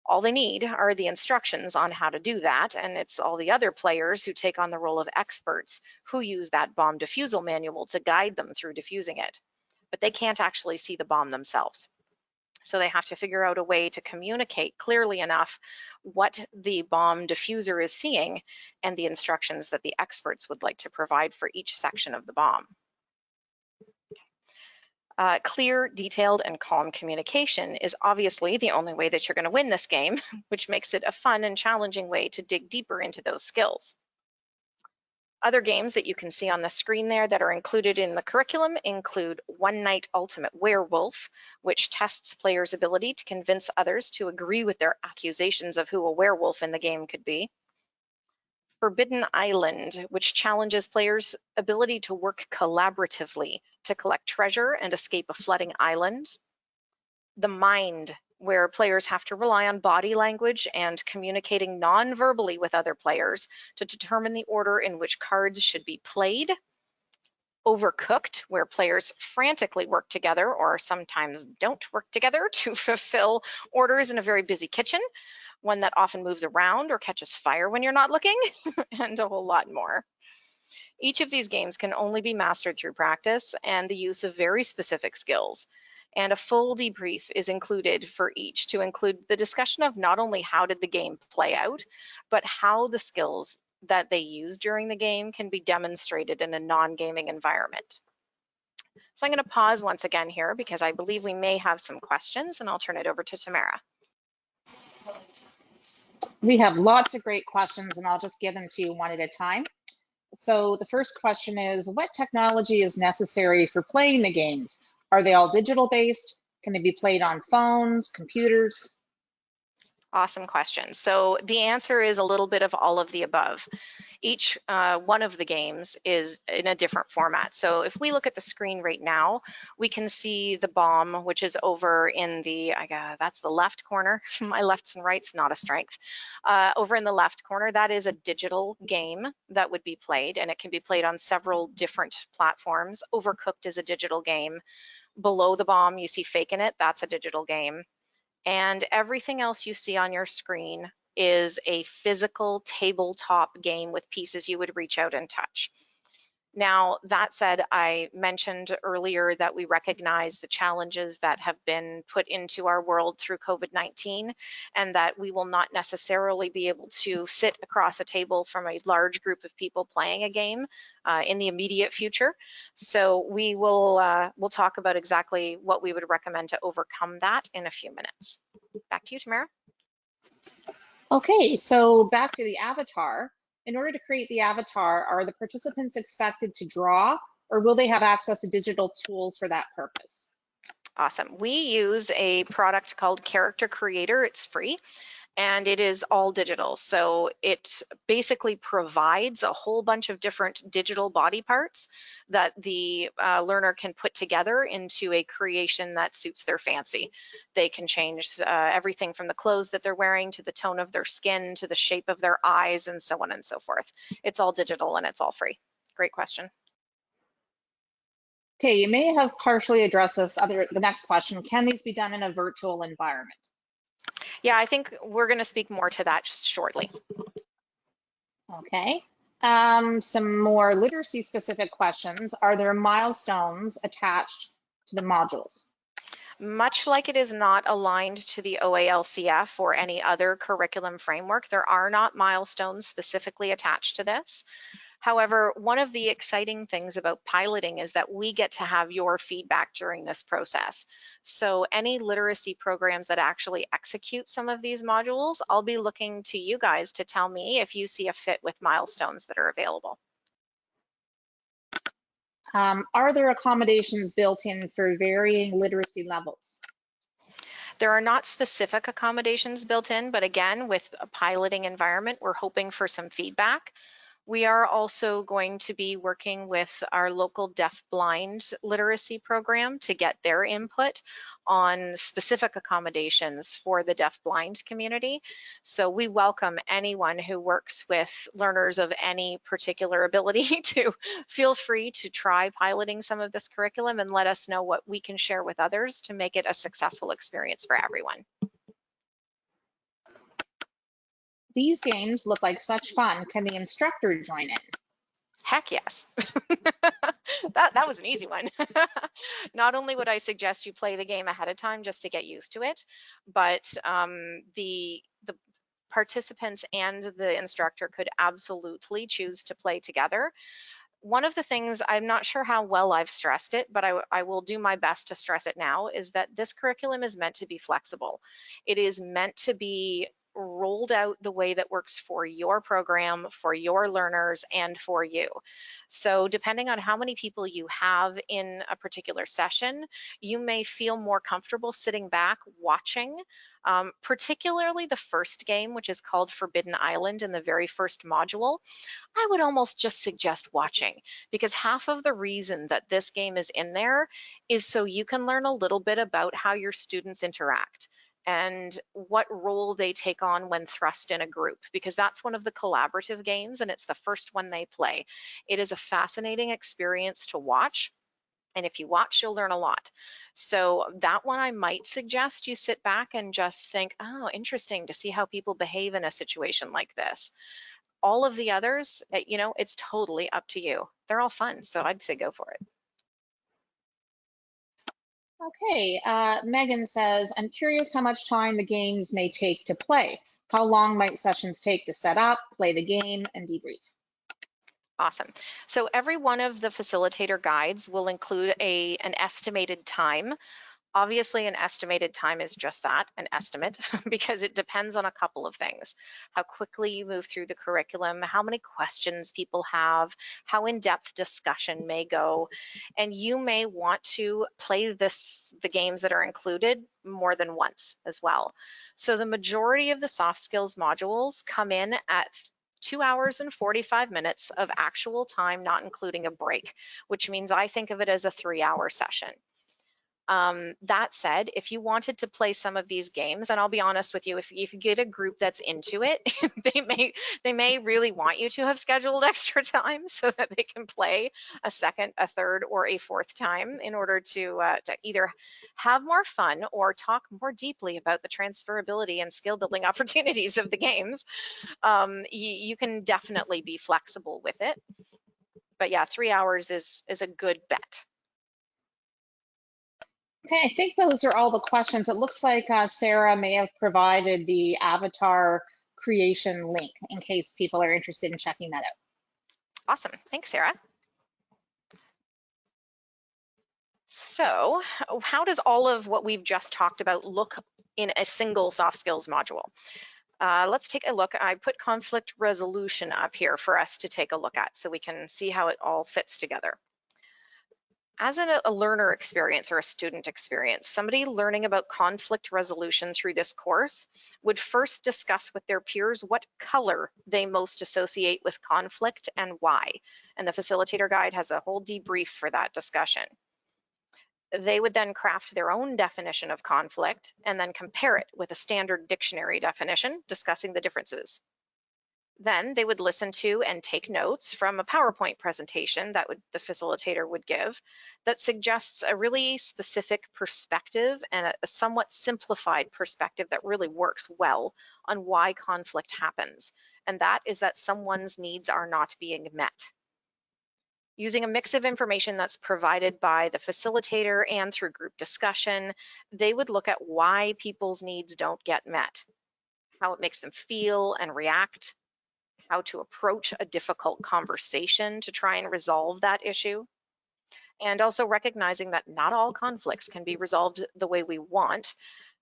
All they need are the instructions on how to do that, and it's all the other players who take on the role of experts who use that bomb defusal manual to guide them through defusing it. But they can't actually see the bomb themselves. So they have to figure out a way to communicate clearly enough what the bomb diffuser is seeing and the instructions that the experts would like to provide for each section of the bomb. Clear, detailed, and calm communication is obviously the only way that you're going to win this game, which makes it a fun and challenging way to dig deeper into those skills. Other games that you can see on the screen there that are included in the curriculum include One Night Ultimate Werewolf, which tests players' ability to convince others to agree with their accusations of who a werewolf in the game could be. Forbidden Island, which challenges players' ability to work collaboratively to collect treasure and escape a flooding island. The Mind, where players have to rely on body language and communicating non-verbally with other players to determine the order in which cards should be played. Overcooked, where players frantically work together or sometimes don't work together to fulfill orders in a very busy kitchen, one that often moves around or catches fire when you're not looking, and a whole lot more. Each of these games can only be mastered through practice and the use of very specific skills. And a full debrief is included for each to include the discussion of not only how did the game play out, but how the skills that they use during the game can be demonstrated in a non-gaming environment. So I'm going to pause once again here because I believe we may have some questions, and I'll turn it over to Tamara. We have lots of great questions, and I'll just give them to you one at a time. So the first question is, what technology is necessary for playing the games? Are they all digital based? Can they be played on phones, computers? Awesome question. So the answer is a little bit of all of the above. Each one of the games is in a different format. So if we look at the screen right now, we can see the bomb, which is over in the, that's the left corner. My lefts and rights, not a strength. Over in the left corner, that is a digital game that would be played, and it can be played on several different platforms. Overcooked is a digital game. Below the bomb, you see Fake in It, that's a digital game. And everything else you see on your screen is a physical tabletop game with pieces you would reach out and touch. Now, that said, I mentioned earlier that we recognize the challenges that have been put into our world through COVID-19, and that we will not necessarily be able to sit across a table from a large group of people playing a game in the immediate future. So we will we'll talk about exactly what we would recommend to overcome that in a few minutes. Back to you, Tamara. Okay, so back to the avatar. In order to create the avatar, are the participants expected to draw, or will they have access to digital tools for that purpose? Awesome. We use a product called Character Creator. It's free, and it is all digital. So it basically provides a whole bunch of different digital body parts that the learner can put together into a creation that suits their fancy. They can change everything from the clothes that they're wearing to the tone of their skin to the shape of their eyes and so on and so forth. It's all digital and it's all free. Great question. Okay, you may have partially addressed the next question. Can these be done in a virtual environment? Yeah, I think we're going to speak more to that shortly. Okay. Some more literacy specific questions. Are there milestones attached to the modules? Much like it is not aligned to the OALCF or any other curriculum framework, there are not milestones specifically attached to this. However, one of the exciting things about piloting is that we get to have your feedback during this process. So any literacy programs that actually execute some of these modules, I'll be looking to you guys to tell me if you see a fit with milestones that are available. Are there accommodations built in for varying literacy levels? There are not specific accommodations built in, but again, with a piloting environment, we're hoping for some feedback. We are also going to be working with our local deaf-blind literacy program to get their input on specific accommodations for the deaf-blind community. So we welcome anyone who works with learners of any particular ability to feel free to try piloting some of this curriculum and let us know what we can share with others to make it a successful experience for everyone. These games look like such fun. Can the instructor join in? Heck yes. that was an easy one. Not only would I suggest you play the game ahead of time just to get used to it, but the participants and the instructor could absolutely choose to play together. One of the things, I'm not sure how well I've stressed it, but I will do my best to stress it now, is that this curriculum is meant to be flexible. It is meant to be rolled out the way that works for your program, for your learners, and for you. So depending on how many people you have in a particular session, you may feel more comfortable sitting back watching, particularly the first game, which is called Forbidden Island in the very first module. I would almost just suggest watching, because half of the reason that this game is in there is so you can learn a little bit about how your students interact and what role they take on when thrust in a group, because that's one of the collaborative games and it's the first one they play. It is a fascinating experience to watch. And if you watch, you'll learn a lot. So that one I might suggest you sit back and just think, oh, interesting to see how people behave in a situation like this. All of the others, you know, it's totally up to you. They're all fun, so I'd say go for it. Okay, Megan says, I'm curious how much time the games may take to play. How long might sessions take to set up, play the game, and debrief? Awesome. So every one of the facilitator guides will include an estimated time. Obviously, an estimated time is just that, an estimate, because it depends on a couple of things. How quickly you move through the curriculum, how many questions people have, how in-depth discussion may go, and you may want to play the games that are included more than once as well. So the majority of the soft skills modules come in at 2 hours and 45 minutes of actual time, not including a break, which means I think of it as a 3-hour session. That said, if you wanted to play some of these games, and I'll be honest with you, if you get a group that's into it, they may really want you to have scheduled extra time so that they can play a second, a third, or a fourth time in order to either have more fun or talk more deeply about the transferability and skill building opportunities of the games. You can definitely be flexible with it. But yeah, 3 hours is a good bet. Okay, I think those are all the questions. It looks like Sarah may have provided the avatar creation link in case people are interested in checking that out. Awesome. Thanks, Sarah. So how does all of what we've just talked about look in a single soft skills module? Let's take a look. I put conflict resolution up here for us to take a look at so we can see how it all fits together. As a learner experience or a student experience, somebody learning about conflict resolution through this course would first discuss with their peers what color they most associate with conflict and why. And the facilitator guide has a whole debrief for that discussion. They would then craft their own definition of conflict and then compare it with a standard dictionary definition, discussing the differences. Then they would listen to and take notes from a PowerPoint presentation that the facilitator would give that suggests a really specific perspective and a somewhat simplified perspective that really works well on why conflict happens. And that is that someone's needs are not being met. Using a mix of information that's provided by the facilitator and through group discussion, they would look at why people's needs don't get met, how it makes them feel and react, how to approach a difficult conversation to try and resolve that issue, and also recognizing that not all conflicts can be resolved the way we want.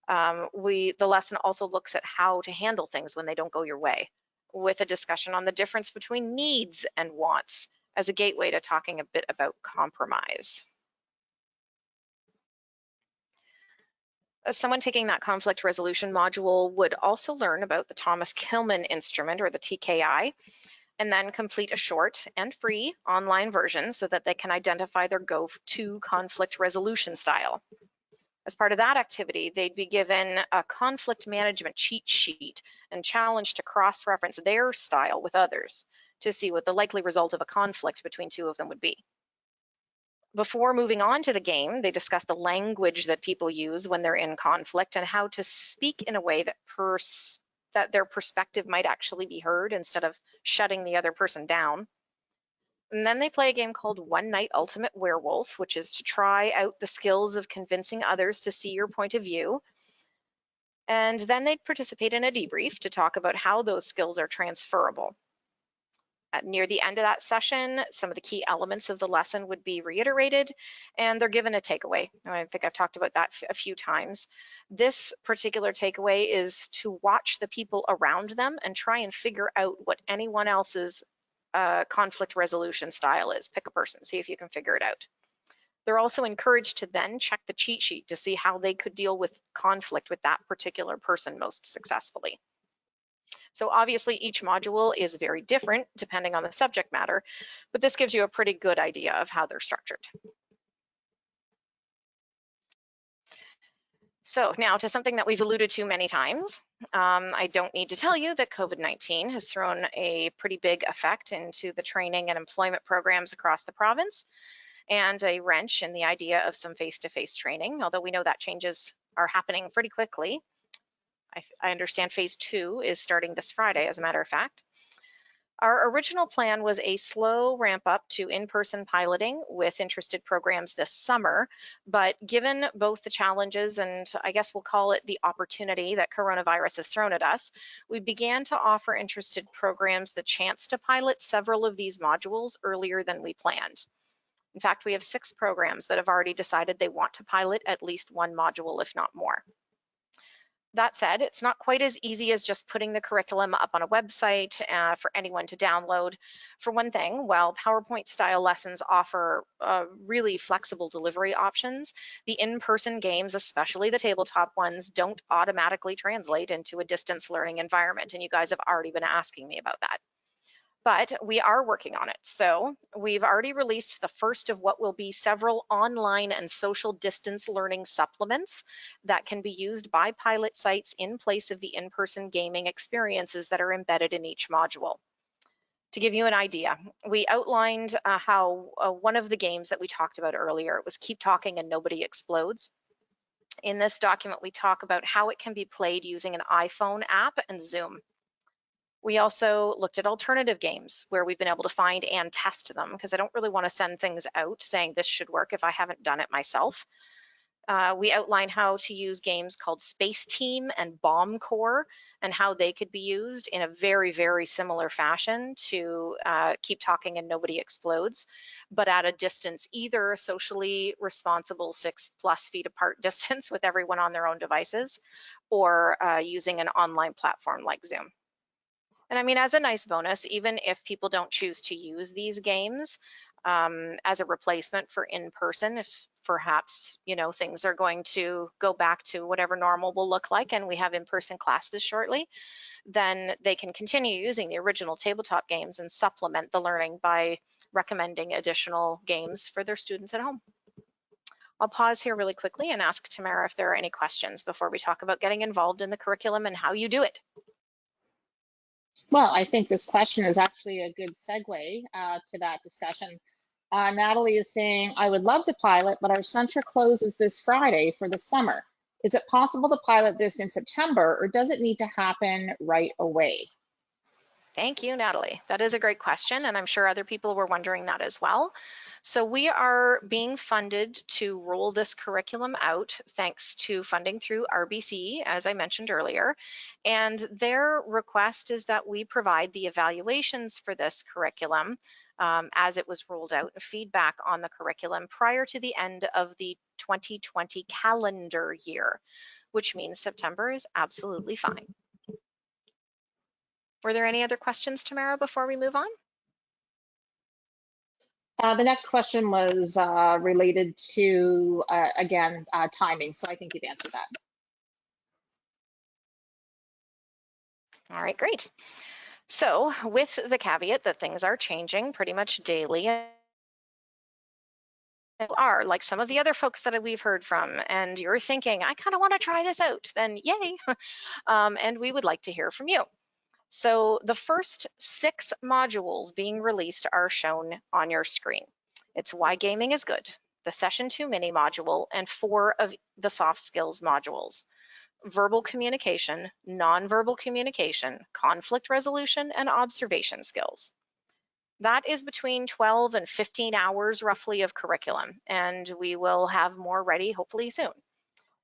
The lesson also looks at how to handle things when they don't go your way, with a discussion on the difference between needs and wants as a gateway to talking a bit about compromise. Someone taking that conflict resolution module would also learn about the Thomas Kilmann instrument, or the TKI, and then complete a short and free online version so that they can identify their go-to conflict resolution style. As part of that activity, they'd be given a conflict management cheat sheet and challenged to cross-reference their style with others to see what the likely result of a conflict between two of them would be. Before moving on to the game, they discuss the language that people use when they're in conflict and how to speak in a way that their perspective might actually be heard instead of shutting the other person down. And then they play a game called One Night Ultimate Werewolf, which is to try out the skills of convincing others to see your point of view. And then they'd participate in a debrief to talk about how those skills are transferable. Near the end of that session, some of the key elements of the lesson would be reiterated, and they're given a takeaway. I think I've talked about that a few times. This particular takeaway is to watch the people around them and try and figure out what anyone else's conflict resolution style is. Pick a person, see if you can figure it out. They're also encouraged to then check the cheat sheet to see how they could deal with conflict with that particular person most successfully. So obviously each module is very different depending on the subject matter, but this gives you a pretty good idea of how they're structured. So now to something that we've alluded to many times. I don't need to tell you that COVID-19 has thrown a pretty big effect into the training and employment programs across the province, and a wrench in the idea of some face-to-face training, although we know that changes are happening pretty quickly. I understand phase 2 is starting this Friday, as a matter of fact. Our original plan was a slow ramp up to in-person piloting with interested programs this summer, but given both the challenges and I guess we'll call it the opportunity that coronavirus has thrown at us, we began to offer interested programs the chance to pilot several of these modules earlier than we planned. In fact, we have 6 programs that have already decided they want to pilot at least one module, if not more. That said, it's not quite as easy as just putting the curriculum up on a website for anyone to download. For one thing, while PowerPoint style lessons offer really flexible delivery options, the in-person games, especially the tabletop ones, don't automatically translate into a distance learning environment. And you guys have already been asking me about that. But we are working on it. So we've already released the first of what will be several online and social distance learning supplements that can be used by pilot sites in place of the in-person gaming experiences that are embedded in each module. To give you an idea, we outlined how one of the games that we talked about earlier was Keep Talking and Nobody Explodes. In this document, we talk about how it can be played using an iPhone app and Zoom. We also looked at alternative games where we've been able to find and test them, because I don't really want to send things out saying this should work if I haven't done it myself. We outline how to use games called Space Team and Bomb Core and how they could be used in a very, very similar fashion to keep talking and nobody explodes, but at a distance, either a socially responsible 6+ feet apart distance with everyone on their own devices, or using an online platform like Zoom. And I mean, as a nice bonus, even if people don't choose to use these games as a replacement for in-person, if perhaps, you know, things are going to go back to whatever normal will look like and we have in-person classes shortly, then they can continue using the original tabletop games and supplement the learning by recommending additional games for their students at home. I'll pause here really quickly and ask Tamara if there are any questions before we talk about getting involved in the curriculum and how you do it. Well, I think this question is actually a good segue to that discussion. Natalie is saying, I would love to pilot, but our center closes this Friday for the summer. Is it possible to pilot this in September, or does it need to happen right away? Thank you, Natalie. That is a great question, and I'm sure other people were wondering that as well. So we are being funded to roll this curriculum out thanks to funding through RBC, as I mentioned earlier. And their request is that we provide the evaluations for this curriculum as it was rolled out and feedback on the curriculum prior to the end of the 2020 calendar year, which means September is absolutely fine. Were there any other questions, Tamara, before we move on? The next question was related to, again, timing. So I think you've answered that. All right, great. So with the caveat that things are changing pretty much daily, are like some of the other folks that we've heard from, and you're thinking, I kind of want to try this out, then yay. And we would like to hear from you. So the first 6 modules being released are shown on your screen. It's Why Gaming is Good, the Session 2 mini module, and 4 of the soft skills modules: verbal communication, nonverbal communication, conflict resolution, and observation skills. That is between 12 and 15 hours roughly of curriculum, and we will have more ready hopefully soon.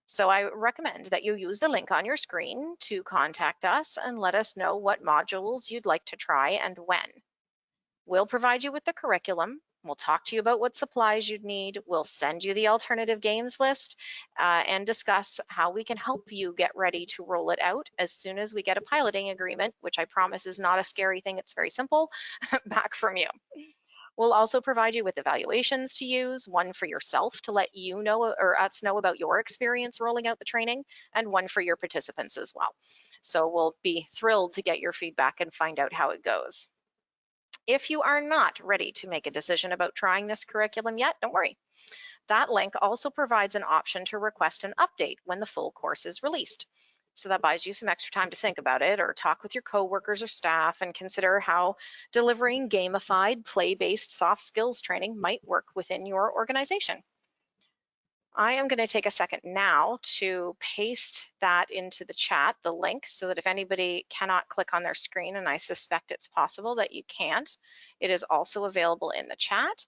So I recommend that you use the link on your screen to contact us and let us know what modules you'd like to try and when. We'll provide you with the curriculum. We'll talk to you about what supplies you'd need. We'll send you the alternative games list and discuss how we can help you get ready to roll it out as soon as we get a piloting agreement, which I promise is not a scary thing. It's very simple, back from you. We'll also provide you with evaluations to use, one for yourself to let you know or us know about your experience rolling out the training, and one for your participants as well. So we'll be thrilled to get your feedback and find out how it goes. If you are not ready to make a decision about trying this curriculum yet, don't worry. That link also provides an option to request an update when the full course is released. So that buys you some extra time to think about it or talk with your coworkers or staff and consider how delivering gamified, play-based soft skills training might work within your organization. I am going to take a second now to paste that into the chat, the link, so that if anybody cannot click on their screen, and I suspect it's possible that you can't, it is also available in the chat.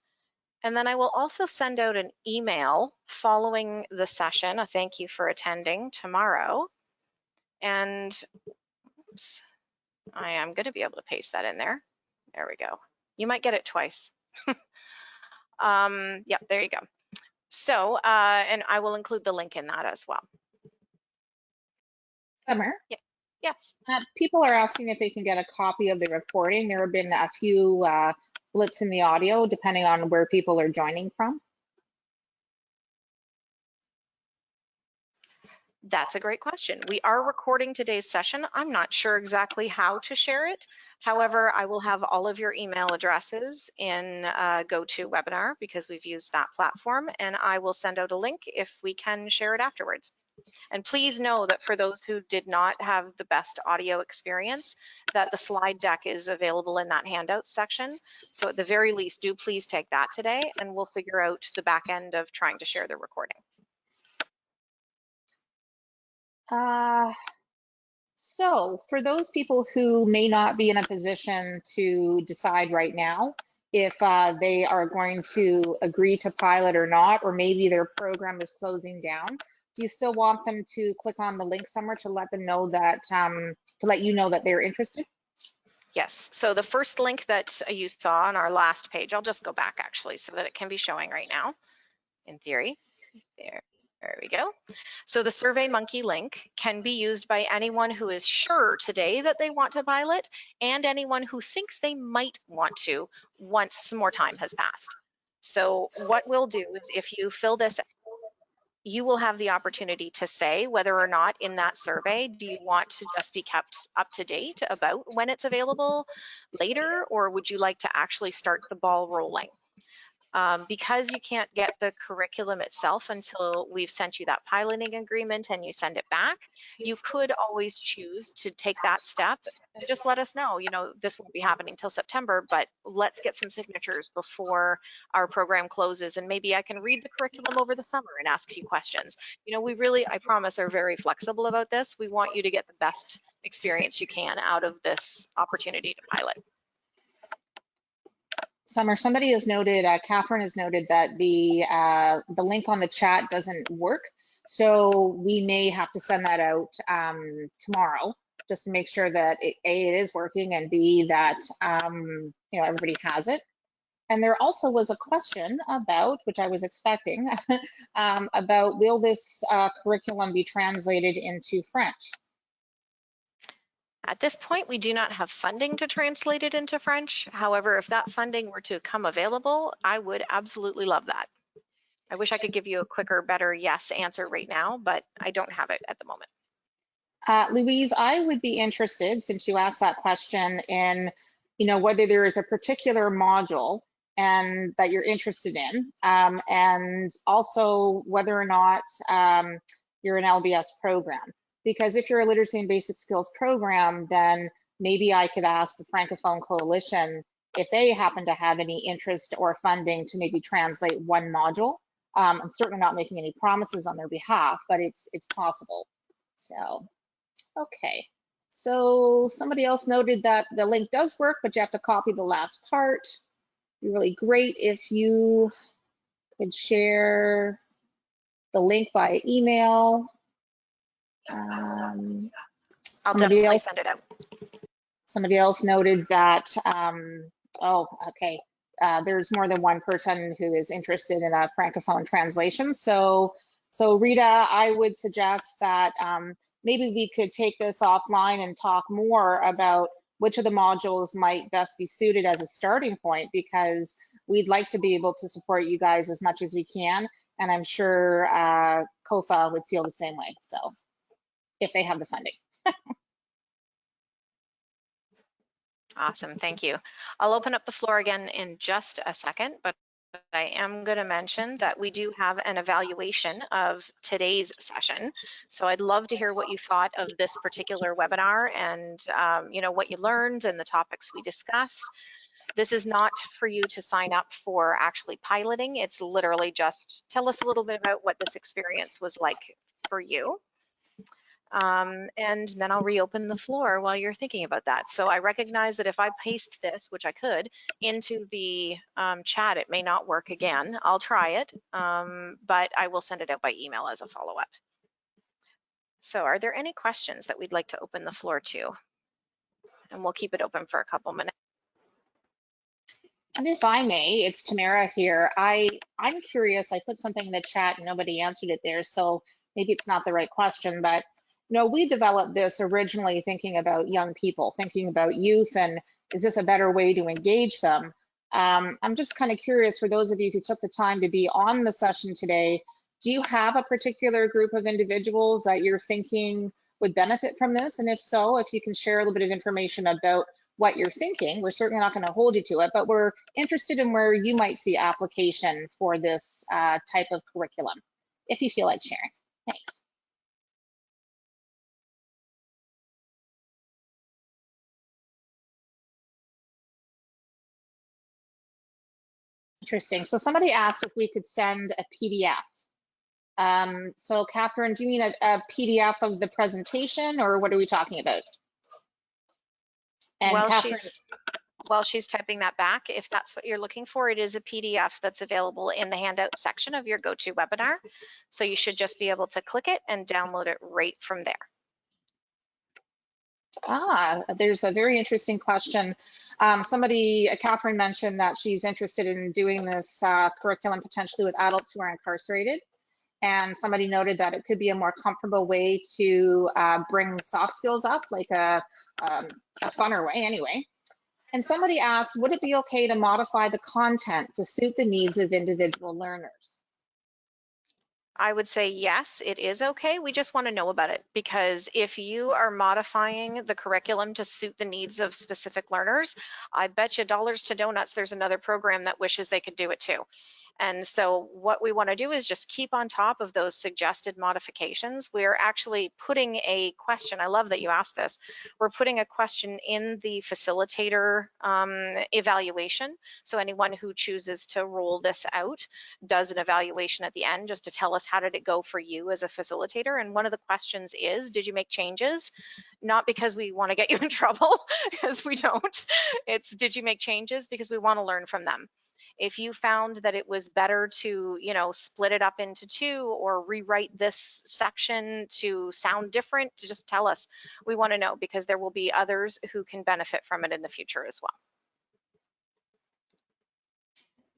And then I will also send out an email following the session, a thank you for attending, tomorrow. And oops, I am going to be able to paste that in there. There we go. You might get it twice. Yeah, there you go. So, and I will include the link in that as well. Summer? Yeah. Yes. People are asking if they can get a copy of the recording. There have been a few blips in the audio depending on where people are joining from. That's a great question. We are recording today's session. I'm not sure exactly how to share it. However, I will have all of your email addresses in GoToWebinar because we've used that platform, and I will send out a link if we can share it afterwards. And please know that for those who did not have the best audio experience, that the slide deck is available in that handout section. So at the very least, do please take that today, and we'll figure out the back end of trying to share the recording. So for those people who may not be in a position to decide right now if they are going to agree to pilot or not, or maybe their program is closing down, do you still want them to click on the link somewhere to let them know that, to let you know that they're interested? Yes, so the first link that you saw on our last page, I'll just go back actually so that it can be showing right now, in theory. There we go. So the Surveymonkey link can be used by anyone who is sure today that they want to pilot and anyone who thinks they might want to once some more time has passed. So what we'll do is if you fill this, you will have the opportunity to say whether or not in that survey, do you want to just be kept up to date about when it's available later, or would you like to actually start the ball rolling? Because you can't get the curriculum itself until we've sent you that piloting agreement and you send it back, you could always choose to take that step and just let us know, you know, this won't be happening till September, but let's get some signatures before our program closes, and maybe I can read the curriculum over the summer and ask you questions. You know, we really, I promise, are very flexible about this. We want you to get the best experience you can out of this opportunity to pilot. Summer, somebody has noted, Catherine has noted that the link on the chat doesn't work. So we may have to send that out tomorrow just to make sure that A, it is working, and B, that you know, everybody has it. And there also was a question about, which I was expecting, about will this curriculum be translated into French? At this point, we do not have funding to translate it into French. However, if that funding were to come available, I would absolutely love that. I wish I could give you a quicker, better yes answer right now, but I don't have it at the moment. Louise, I would be interested, since you asked that question, in, you know, whether there is a particular module and that you're interested in, and also whether or not you're an LBS program. Because if you're a literacy and basic skills program, then maybe I could ask the Francophone Coalition if they happen to have any interest or funding to maybe translate one module. I'm certainly not making any promises on their behalf, but it's possible. So. Okay, so somebody else noted that the link does work, but you have to copy the last part. It'd be really great if you could share the link via email. I'll definitely send it out. Somebody else noted that, oh, okay, there's more than one person who is interested in a Francophone translation. So Rita, I would suggest that maybe we could take this offline and talk more about which of the modules might best be suited as a starting point, because we'd like to be able to support you guys as much as we can. And I'm sure COFA would feel the same way, so if they have the funding. Awesome, thank you. I'll open up the floor again in just a second, but I am going to mention that we do have an evaluation of today's session. So I'd love to hear what you thought of this particular webinar and you know, what you learned and the topics we discussed. This is not for you to sign up for actually piloting. It's literally just tell us a little bit about what this experience was like for you. And then I'll reopen the floor while you're thinking about that. So I recognize that if I paste this, which I could, into the chat, it may not work again. I'll try it, but I will send it out by email as a follow-up. So are there any questions that we'd like to open the floor to? And we'll keep it open for a couple minutes. And if I may, it's Tamara here. I'm curious, I put something in the chat and nobody answered it there, so maybe it's not the right question, but you know, we developed this originally thinking about young people, thinking about youth, and is this a better way to engage them? I'm just kind of curious, for those of you who took the time to be on the session today, do you have a particular group of individuals that you're thinking would benefit from this? And if so, if you can share a little bit of information about what you're thinking. We're certainly not going to hold you to it, but we're interested in where you might see application for this type of curriculum, if you feel like sharing. Thanks. Interesting. So somebody asked if we could send a PDF So Catherine, do you mean a PDF of the presentation, or what are we talking about? And Catherine, While she's typing that back, if that's what you're looking for, it is a PDF that's available in the handout section of your GoToWebinar. So you should just be able to click it and download it right from there. There's a very interesting question. Catherine mentioned that she's interested in doing this curriculum potentially with adults who are incarcerated. And somebody noted that it could be a more comfortable way to bring soft skills up, like a funner way anyway. And somebody asked, would it be okay to modify the content to suit the needs of individual learners? I would say yes, it is okay. We just want to know about it, because if you are modifying the curriculum to suit the needs of specific learners, I bet you dollars to donuts there's another program that wishes they could do it too. And so what we want to do is just keep on top of those suggested modifications. We're actually putting a question, I love that you asked this, we're putting a question in the facilitator evaluation. So anyone who chooses to roll this out does an evaluation at the end just to tell us how did it go for you as a facilitator. And one of the questions is, did you make changes? Not because we want to get you in trouble, because we don't. It's, did you make changes because we want to learn from them. If you found that it was better to, split it up into two or rewrite this section to sound different, to just tell us. We want to know, because there will be others who can benefit from it in the future as well.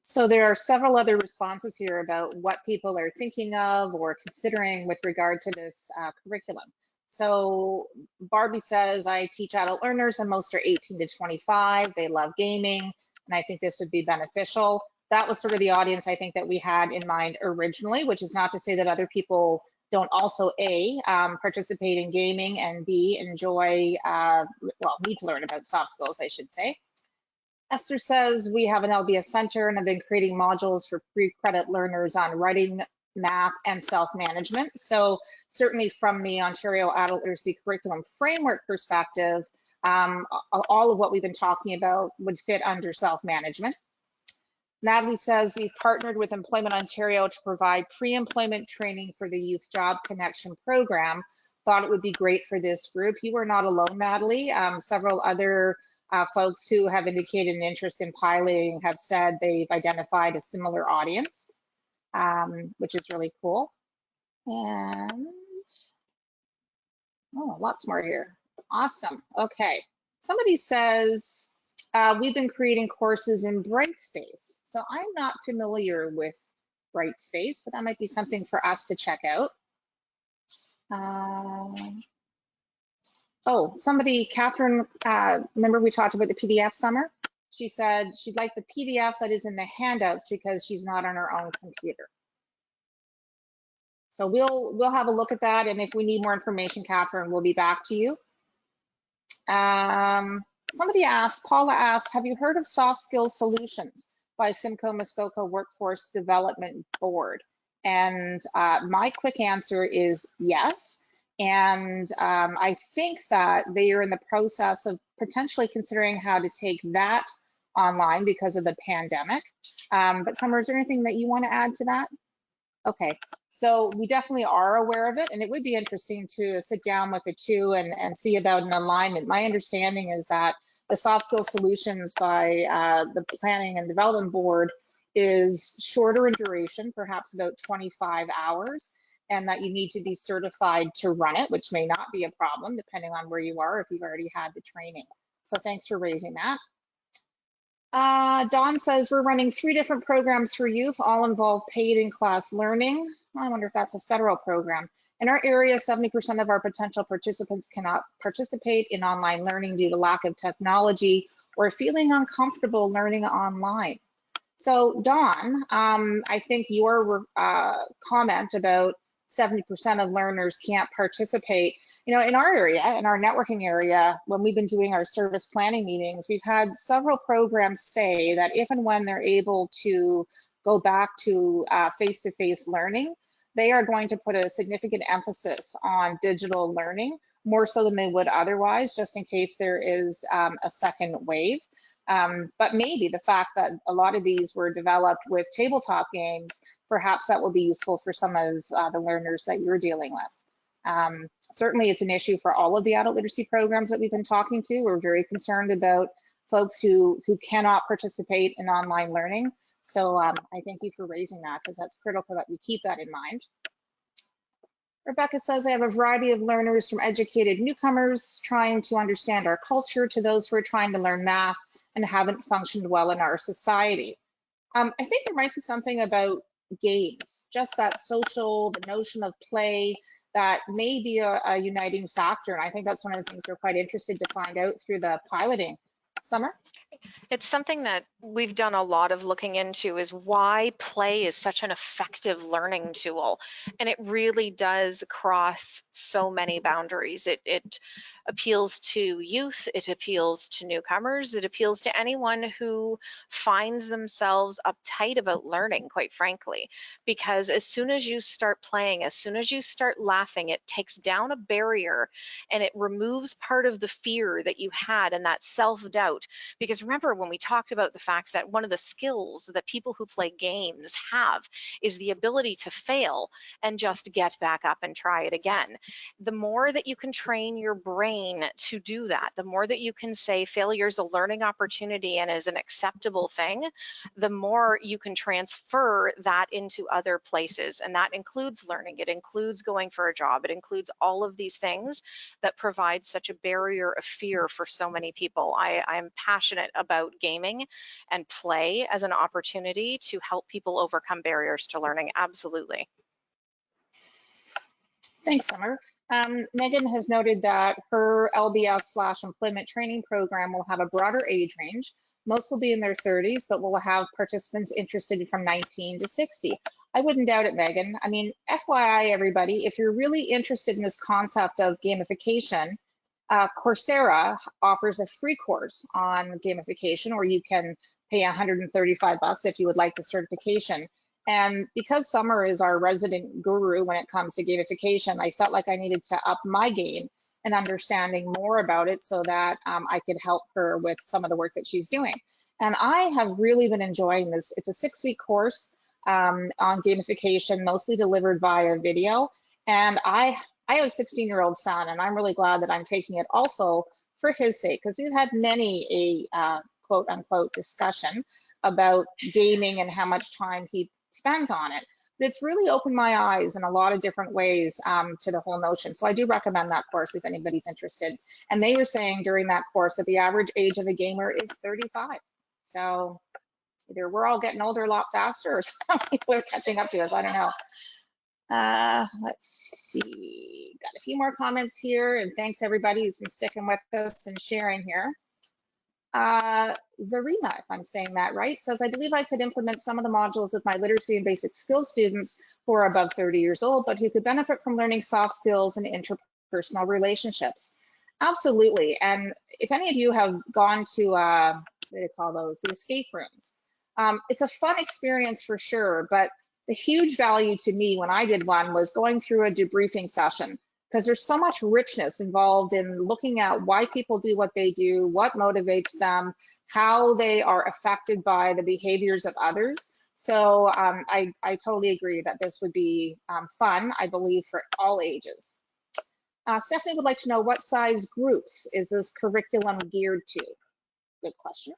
So there are several other responses here about what people are thinking of or considering with regard to this curriculum. So Barbie says, I teach adult learners and most are 18 to 25. They love gaming, and I think this would be beneficial. That was sort of the audience I think that we had in mind originally, which is not to say that other people don't also A, participate in gaming, and B, enjoy, need to learn about soft skills, I should say. Esther says, we have an LBS center and have been creating modules for pre-credit learners on writing, math, and self-management. So certainly from the Ontario Adult Literacy Curriculum Framework perspective, all of what we've been talking about would fit under self-management. Natalie says, we've partnered with Employment Ontario to provide pre-employment training for the Youth Job Connection program. Thought it would be great for this group. You are not alone, Natalie. Several other folks who have indicated an interest in piloting have said they've identified a similar audience, which is really cool. And, lots more here. Awesome. Okay. Somebody says, we've been creating courses in Brightspace. So I'm not familiar with Brightspace, but that might be something for us to check out. Catherine, remember we talked about the PDF Summer? She said she'd like the PDF that is in the handouts because she's not on her own computer. So we'll have a look at that, and if we need more information, Catherine, we'll be back to you. Paula asked, have you heard of Soft Skills Solutions by Simcoe Muskoka Workforce Development Board? And my quick answer is yes. And I think that they are in the process of potentially considering how to take that online because of the pandemic. But Summer, is there anything that you want to add to that? Okay, so we definitely are aware of it, and it would be interesting to sit down with the two and see about an alignment. My understanding is that the Soft Skills Solutions by the Planning and Development Board is shorter in duration, perhaps about 25 hours, and that you need to be certified to run it, which may not be a problem depending on where you are if you've already had the training. So thanks for raising that. Dawn says, we're running 3 different programs for youth, all involve paid in-class learning. I wonder if that's a federal program. In our area, 70% of our potential participants cannot participate in online learning due to lack of technology or feeling uncomfortable learning online. So Dawn, I think your comment about 70% of learners can't participate. In our area, in our networking area, when we've been doing our service planning meetings, we've had several programs say that if and when they're able to go back to face-to-face learning, they are going to put a significant emphasis on digital learning, more so than they would otherwise, just in case there is a second wave. But maybe the fact that a lot of these were developed with tabletop games, perhaps that will be useful for some of the learners that you're dealing with. Certainly it's an issue for all of the adult literacy programs that we've been talking to. We're very concerned about folks who cannot participate in online learning. So I thank you for raising that, because that's critical that we keep that in mind. Rebecca says, I have a variety of learners, from educated newcomers trying to understand our culture to those who are trying to learn math and haven't functioned well in our society. I think there might be something about games, just that social, the notion of play, that may be a uniting factor. And I think that's one of the things we're quite interested to find out through the piloting. Summer? It's something that we've done a lot of looking into, is why play is such an effective learning tool. And it really does cross so many boundaries. It appeals to youth, it appeals to newcomers, it appeals to anyone who finds themselves uptight about learning, quite frankly. Because as soon as you start playing, as soon as you start laughing, it takes down a barrier and it removes part of the fear that you had and that self-doubt. Because remember, when we talked about the fact that one of the skills that people who play games have is the ability to fail and just get back up and try it again. The more that you can train your brain to do that, the more that you can say failure is a learning opportunity and is an acceptable thing, the more you can transfer that into other places. And that includes learning. It includes going for a job. It includes all of these things that provide such a barrier of fear for so many people. I'm passionate about gaming and play as an opportunity to help people overcome barriers to learning. Absolutely. Thanks, Summer. Megan has noted that her LBS/employment training program will have a broader age range. Most will be in their 30s, but will have participants interested from 19 to 60. I wouldn't doubt it, Megan. I mean, FYI, everybody, if you're really interested in this concept of gamification, Coursera offers a free course on gamification, or you can pay $135 if you would like the certification. And because Summer is our resident guru when it comes to gamification, I felt like I needed to up my game and understanding more about it so that I could help her with some of the work that she's doing. And I have really been enjoying this. It's a 6-week course on gamification, mostly delivered via video. And I have a 16-year-old son, and I'm really glad that I'm taking it also for his sake, because we've had many a quote unquote discussion about gaming and how much time he spends on it. But it's really opened my eyes in a lot of different ways to the whole notion. So I do recommend that course if anybody's interested. And they were saying during that course that the average age of a gamer is 35. So either we're all getting older a lot faster, or some people are catching up to us. I don't know. Let's see, got a few more comments here, and thanks everybody who's been sticking with us and sharing here. Zarima, if I'm saying that right, says, I believe I could implement some of the modules with my literacy and basic skills students who are above 30 years old, but who could benefit from learning soft skills and interpersonal relationships. Absolutely. And if any of you have gone to, what do they call those, the escape rooms, it's a fun experience for sure, but the huge value to me when I did one was going through a debriefing session, because there's so much richness involved in looking at why people do what they do, what motivates them, how they are affected by the behaviors of others. So I totally agree that this would be fun, I believe, for all ages. Stephanie would like to know, what size groups is this curriculum geared to? Good question.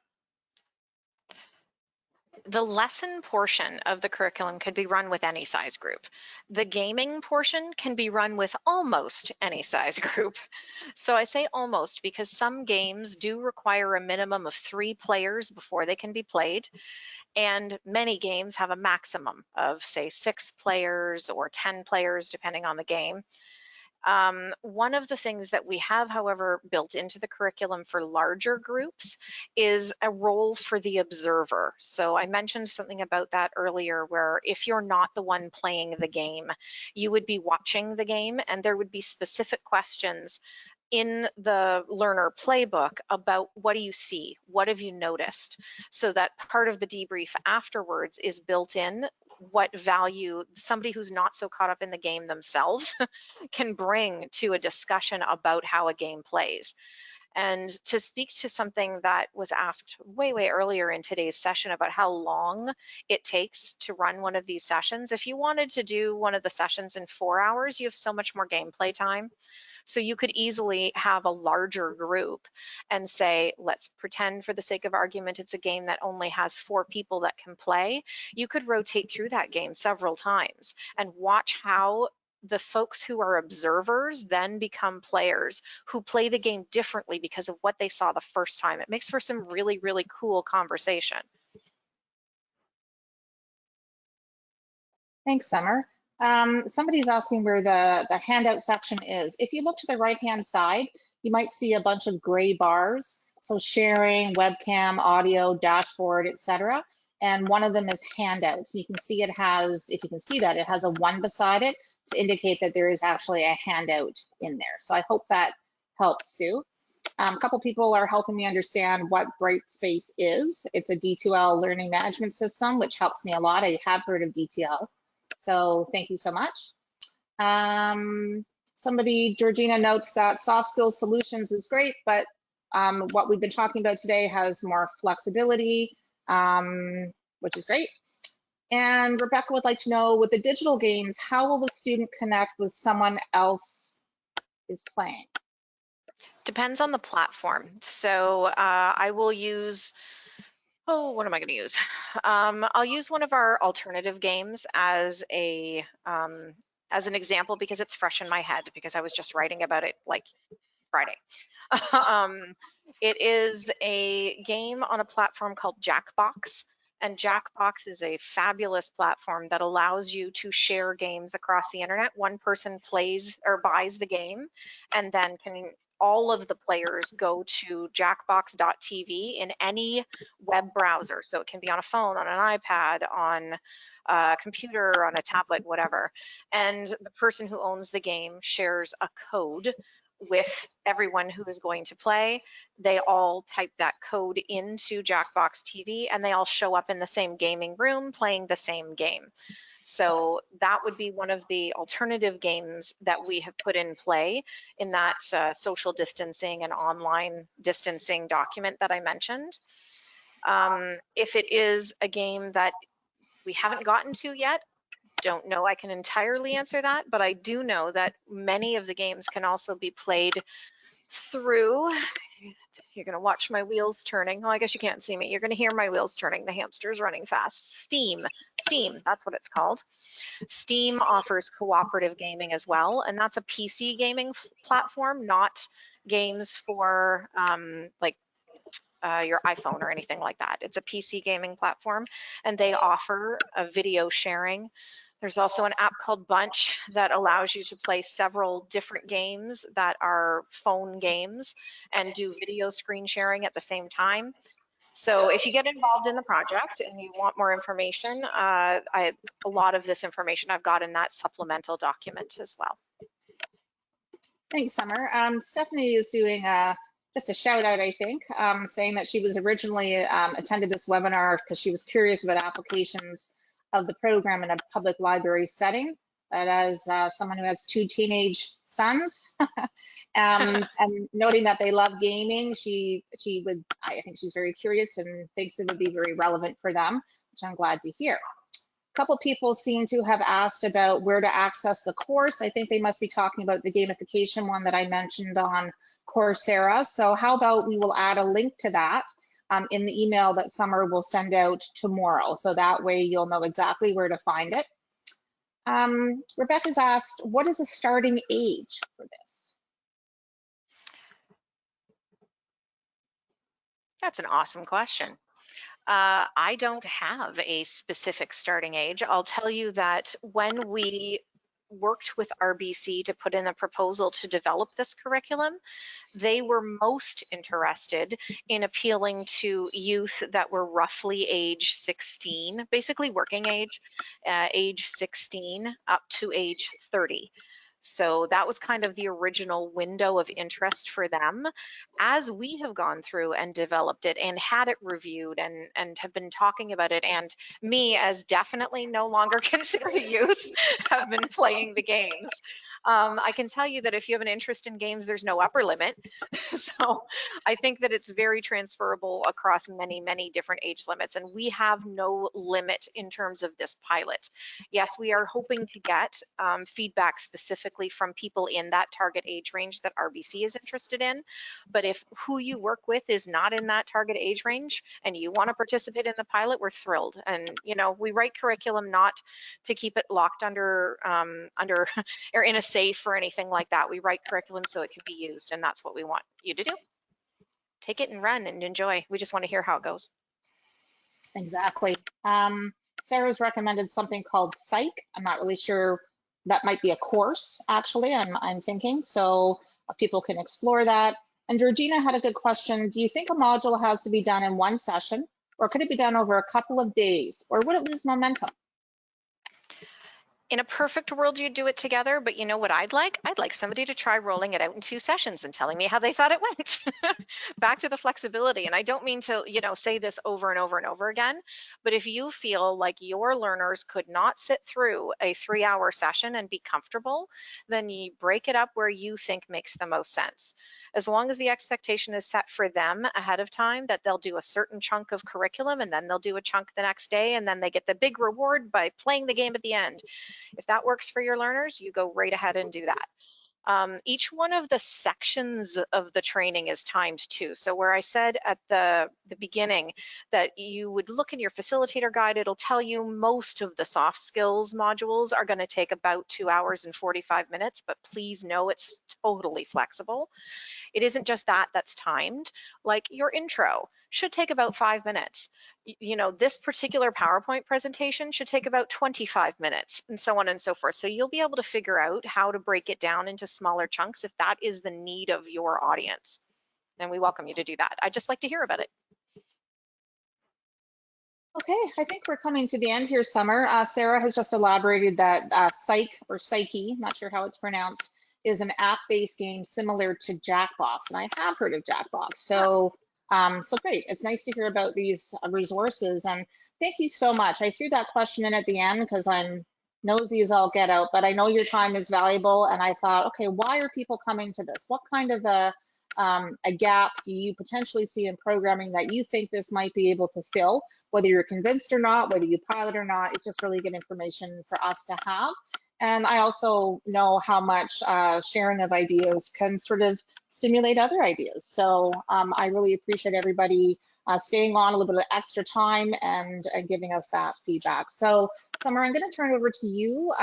The lesson portion of the curriculum could be run with any size group. The gaming portion can be run with almost any size group. So I say almost because some games do require a minimum of 3 players before they can be played. And many games have a maximum of, say, 6 players or 10 players, depending on the game. One of the things that we have, however, built into the curriculum for larger groups is a role for the observer. So I mentioned something about that earlier, where if you're not the one playing the game, you would be watching the game, and there would be specific questions in the learner playbook about, what do you see? What have you noticed? So that part of the debrief afterwards is built in what value somebody who's not so caught up in the game themselves can bring to a discussion about how a game plays. And to speak to something that was asked way, way earlier in today's session about how long it takes to run one of these sessions, if you wanted to do one of the sessions in 4 hours, you have so much more gameplay time. So you could easily have a larger group and say, let's pretend for the sake of argument, it's a game that only has 4 people that can play. You could rotate through that game several times and watch how the folks who are observers then become players who play the game differently because of what they saw the first time. It makes for some really, really cool conversation. Thanks, Summer. Somebody's asking where the handout section is. If you look to the right-hand side, you might see a bunch of gray bars. So sharing, webcam, audio, dashboard, etc. And one of them is handouts. You can see it has, if you can see that, it has a 1 beside it to indicate that there is actually a handout in there. So I hope that helps, Sue. A couple people are helping me understand what Brightspace is. It's a D2L learning management system, which helps me a lot. I have heard of DTL. So thank you so much. Georgina notes that soft skills solutions is great, but what we've been talking about today has more flexibility, which is great. And Rebecca would like to know, with the digital games, how will the student connect with someone else is playing? Depends on the platform. So I will use, what am I going to use? I'll use one of our alternative games as an example because it's fresh in my head because I was just writing about it like Friday. It is a game on a platform called Jackbox. And Jackbox is a fabulous platform that allows you to share games across the internet. One person plays or buys the game and then all of the players go to jackbox.tv in any web browser. So it can be on a phone, on an iPad, on a computer, on a tablet, whatever. And the person who owns the game shares a code with everyone who is going to play. They all type that code into Jackbox TV and they all show up in the same gaming room playing the same game. So that would be one of the alternative games that we have put in play in that social distancing and online distancing document that I mentioned. If it is a game that we haven't gotten to yet, don't know I can entirely answer that, but I do know that many of the games can also be played through, you're going to watch my wheels turning. Well, I guess you can't see me. You're going to hear my wheels turning. The hamster's running fast. Steam, that's what it's called. Steam offers cooperative gaming as well, and that's a PC gaming platform, not games for your iPhone or anything like that. It's a PC gaming platform, and they offer a video sharing. There's also an app called Bunch that allows you to play several different games that are phone games and do video screen sharing at the same time. So if you get involved in the project and you want more information, a lot of this information I've got in that supplemental document as well. Thanks, Summer. Stephanie is doing just a shout out, I think, saying that she was originally attended this webinar because she was curious about applications of the program in a public library setting. But as someone who has 2 teenage sons, and noting that they love gaming, I think she's very curious and thinks it would be very relevant for them, which I'm glad to hear. A couple people seem to have asked about where to access the course. I think they must be talking about the gamification one that I mentioned on Coursera. So how about we will add a link to that in the email that Summer will send out tomorrow. So that way you'll know exactly where to find it. Rebecca's asked, what is the starting age for this? That's an awesome question. I don't have a specific starting age. I'll tell you that when we worked with RBC to put in a proposal to develop this curriculum, they were most interested in appealing to youth that were roughly age 16, basically working age, age 16 up to age 30. So that was kind of the original window of interest for them. As we have gone through and developed it and had it reviewed and have been talking about it, and me, as definitely no longer considered a youth, have been playing the games. I can tell you that if you have an interest in games, there's no upper limit. So I think that it's very transferable across many, many different age limits, and we have no limit in terms of this pilot. Yes, we are hoping to get feedback specifically from people in that target age range that RBC is interested in. But if who you work with is not in that target age range and you want to participate in the pilot, we're thrilled. And we write curriculum not to keep it locked under or in a safe or anything like that. We write curriculum so it can be used, and that's what we want you to do. Take it and run and enjoy. We just want to hear how it goes. Exactly. Sarah's recommended something called Psych. I'm not really sure. That might be a course, actually, I'm thinking. So people can explore that. And Georgina had a good question. Do you think a module has to be done in one session, or could it be done over a couple of days, or would it lose momentum? In a perfect world, you'd do it together, but you know what I'd like? I'd like somebody to try rolling it out in 2 sessions and telling me how they thought it went. Back to the flexibility. And I don't mean to, say this over and over and over again, but if you feel like your learners could not sit through a 3-hour session and be comfortable, then you break it up where you think makes the most sense. As long as the expectation is set for them ahead of time that they'll do a certain chunk of curriculum and then they'll do a chunk the next day, and then they get the big reward by playing the game at the end. If that works for your learners, you go right ahead and do that. Each one of the sections of the training is timed too. So where I said at the beginning that you would look in your facilitator guide, it'll tell you most of the soft skills modules are going to take about 2 hours and 45 minutes, but please know it's totally flexible. It isn't just that that's timed. Like your intro should take about 5 minutes. This particular PowerPoint presentation should take about 25 minutes, and so on and so forth. So you'll be able to figure out how to break it down into smaller chunks if that is the need of your audience. And we welcome you to do that. I'd just like to hear about it. Okay, I think we're coming to the end here, Summer. Sarah has just elaborated that Psych or Psyche, not sure how it's pronounced, is an app-based game similar to Jackbox, and I have heard of Jackbox. So, so great. It's nice to hear about these resources, and thank you so much. I threw that question in at the end because I'm nosy as all get out, but I know your time is valuable, and I thought, okay, why are people coming to this? What kind of a gap do you potentially see in programming that you think this might be able to fill? Whether you're convinced or not, whether you pilot or not, it's just really good information for us to have. And I also know how much sharing of ideas can sort of stimulate other ideas. So I really appreciate everybody staying on a little bit of extra time and giving us that feedback. So Summer, I'm going to turn it over to you.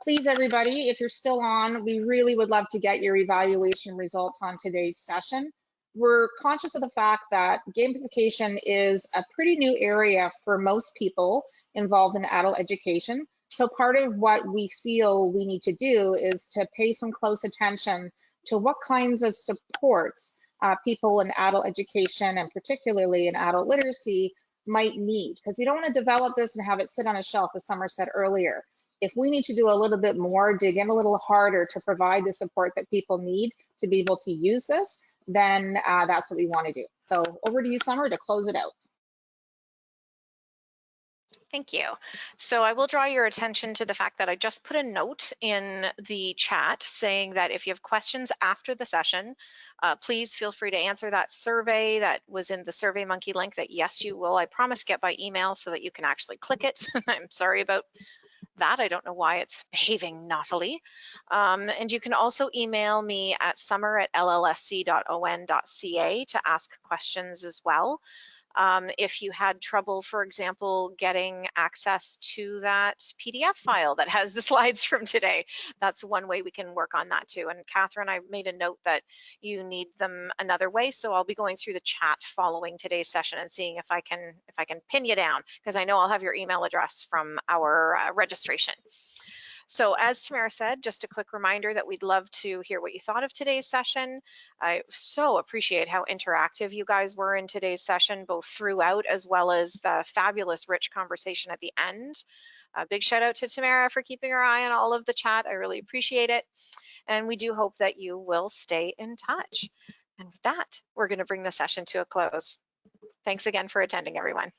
Please, everybody, if you're still on, we really would love to get your evaluation results on today's session. We're conscious of the fact that gamification is a pretty new area for most people involved in adult education. So part of what we feel we need to do is to pay some close attention to what kinds of supports people in adult education and particularly in adult literacy might need, because we don't want to develop this and have it sit on a shelf, as Summer said earlier. If we need to do a little bit more, dig in a little harder to provide the support that people need to be able to use this, then that's what we want to do. So over to you, Summer, to close it out. Thank you. So I will draw your attention to the fact that I just put a note in the chat saying that if you have questions after the session, please feel free to answer that survey that was in the Surveymonkey link that, yes, you will, I promise, get by email so that you can actually click it. I'm sorry about that. I don't know why it's behaving naughtily. And you can also email me at summer@llsc.on.ca to ask questions as well. If you had trouble, for example, getting access to that PDF file that has the slides from today, that's one way we can work on that too. And Catherine, I made a note that you need them another way, so I'll be going through the chat following today's session and seeing if I can pin you down, because I know I'll have your email address from our registration. So as Tamara said, just a quick reminder that we'd love to hear what you thought of today's session. I so appreciate how interactive you guys were in today's session, both throughout as well as the fabulous rich conversation at the end. A big shout out to Tamara for keeping her eye on all of the chat. I really appreciate it. And we do hope that you will stay in touch. And with that, we're going to bring the session to a close. Thanks again for attending, everyone.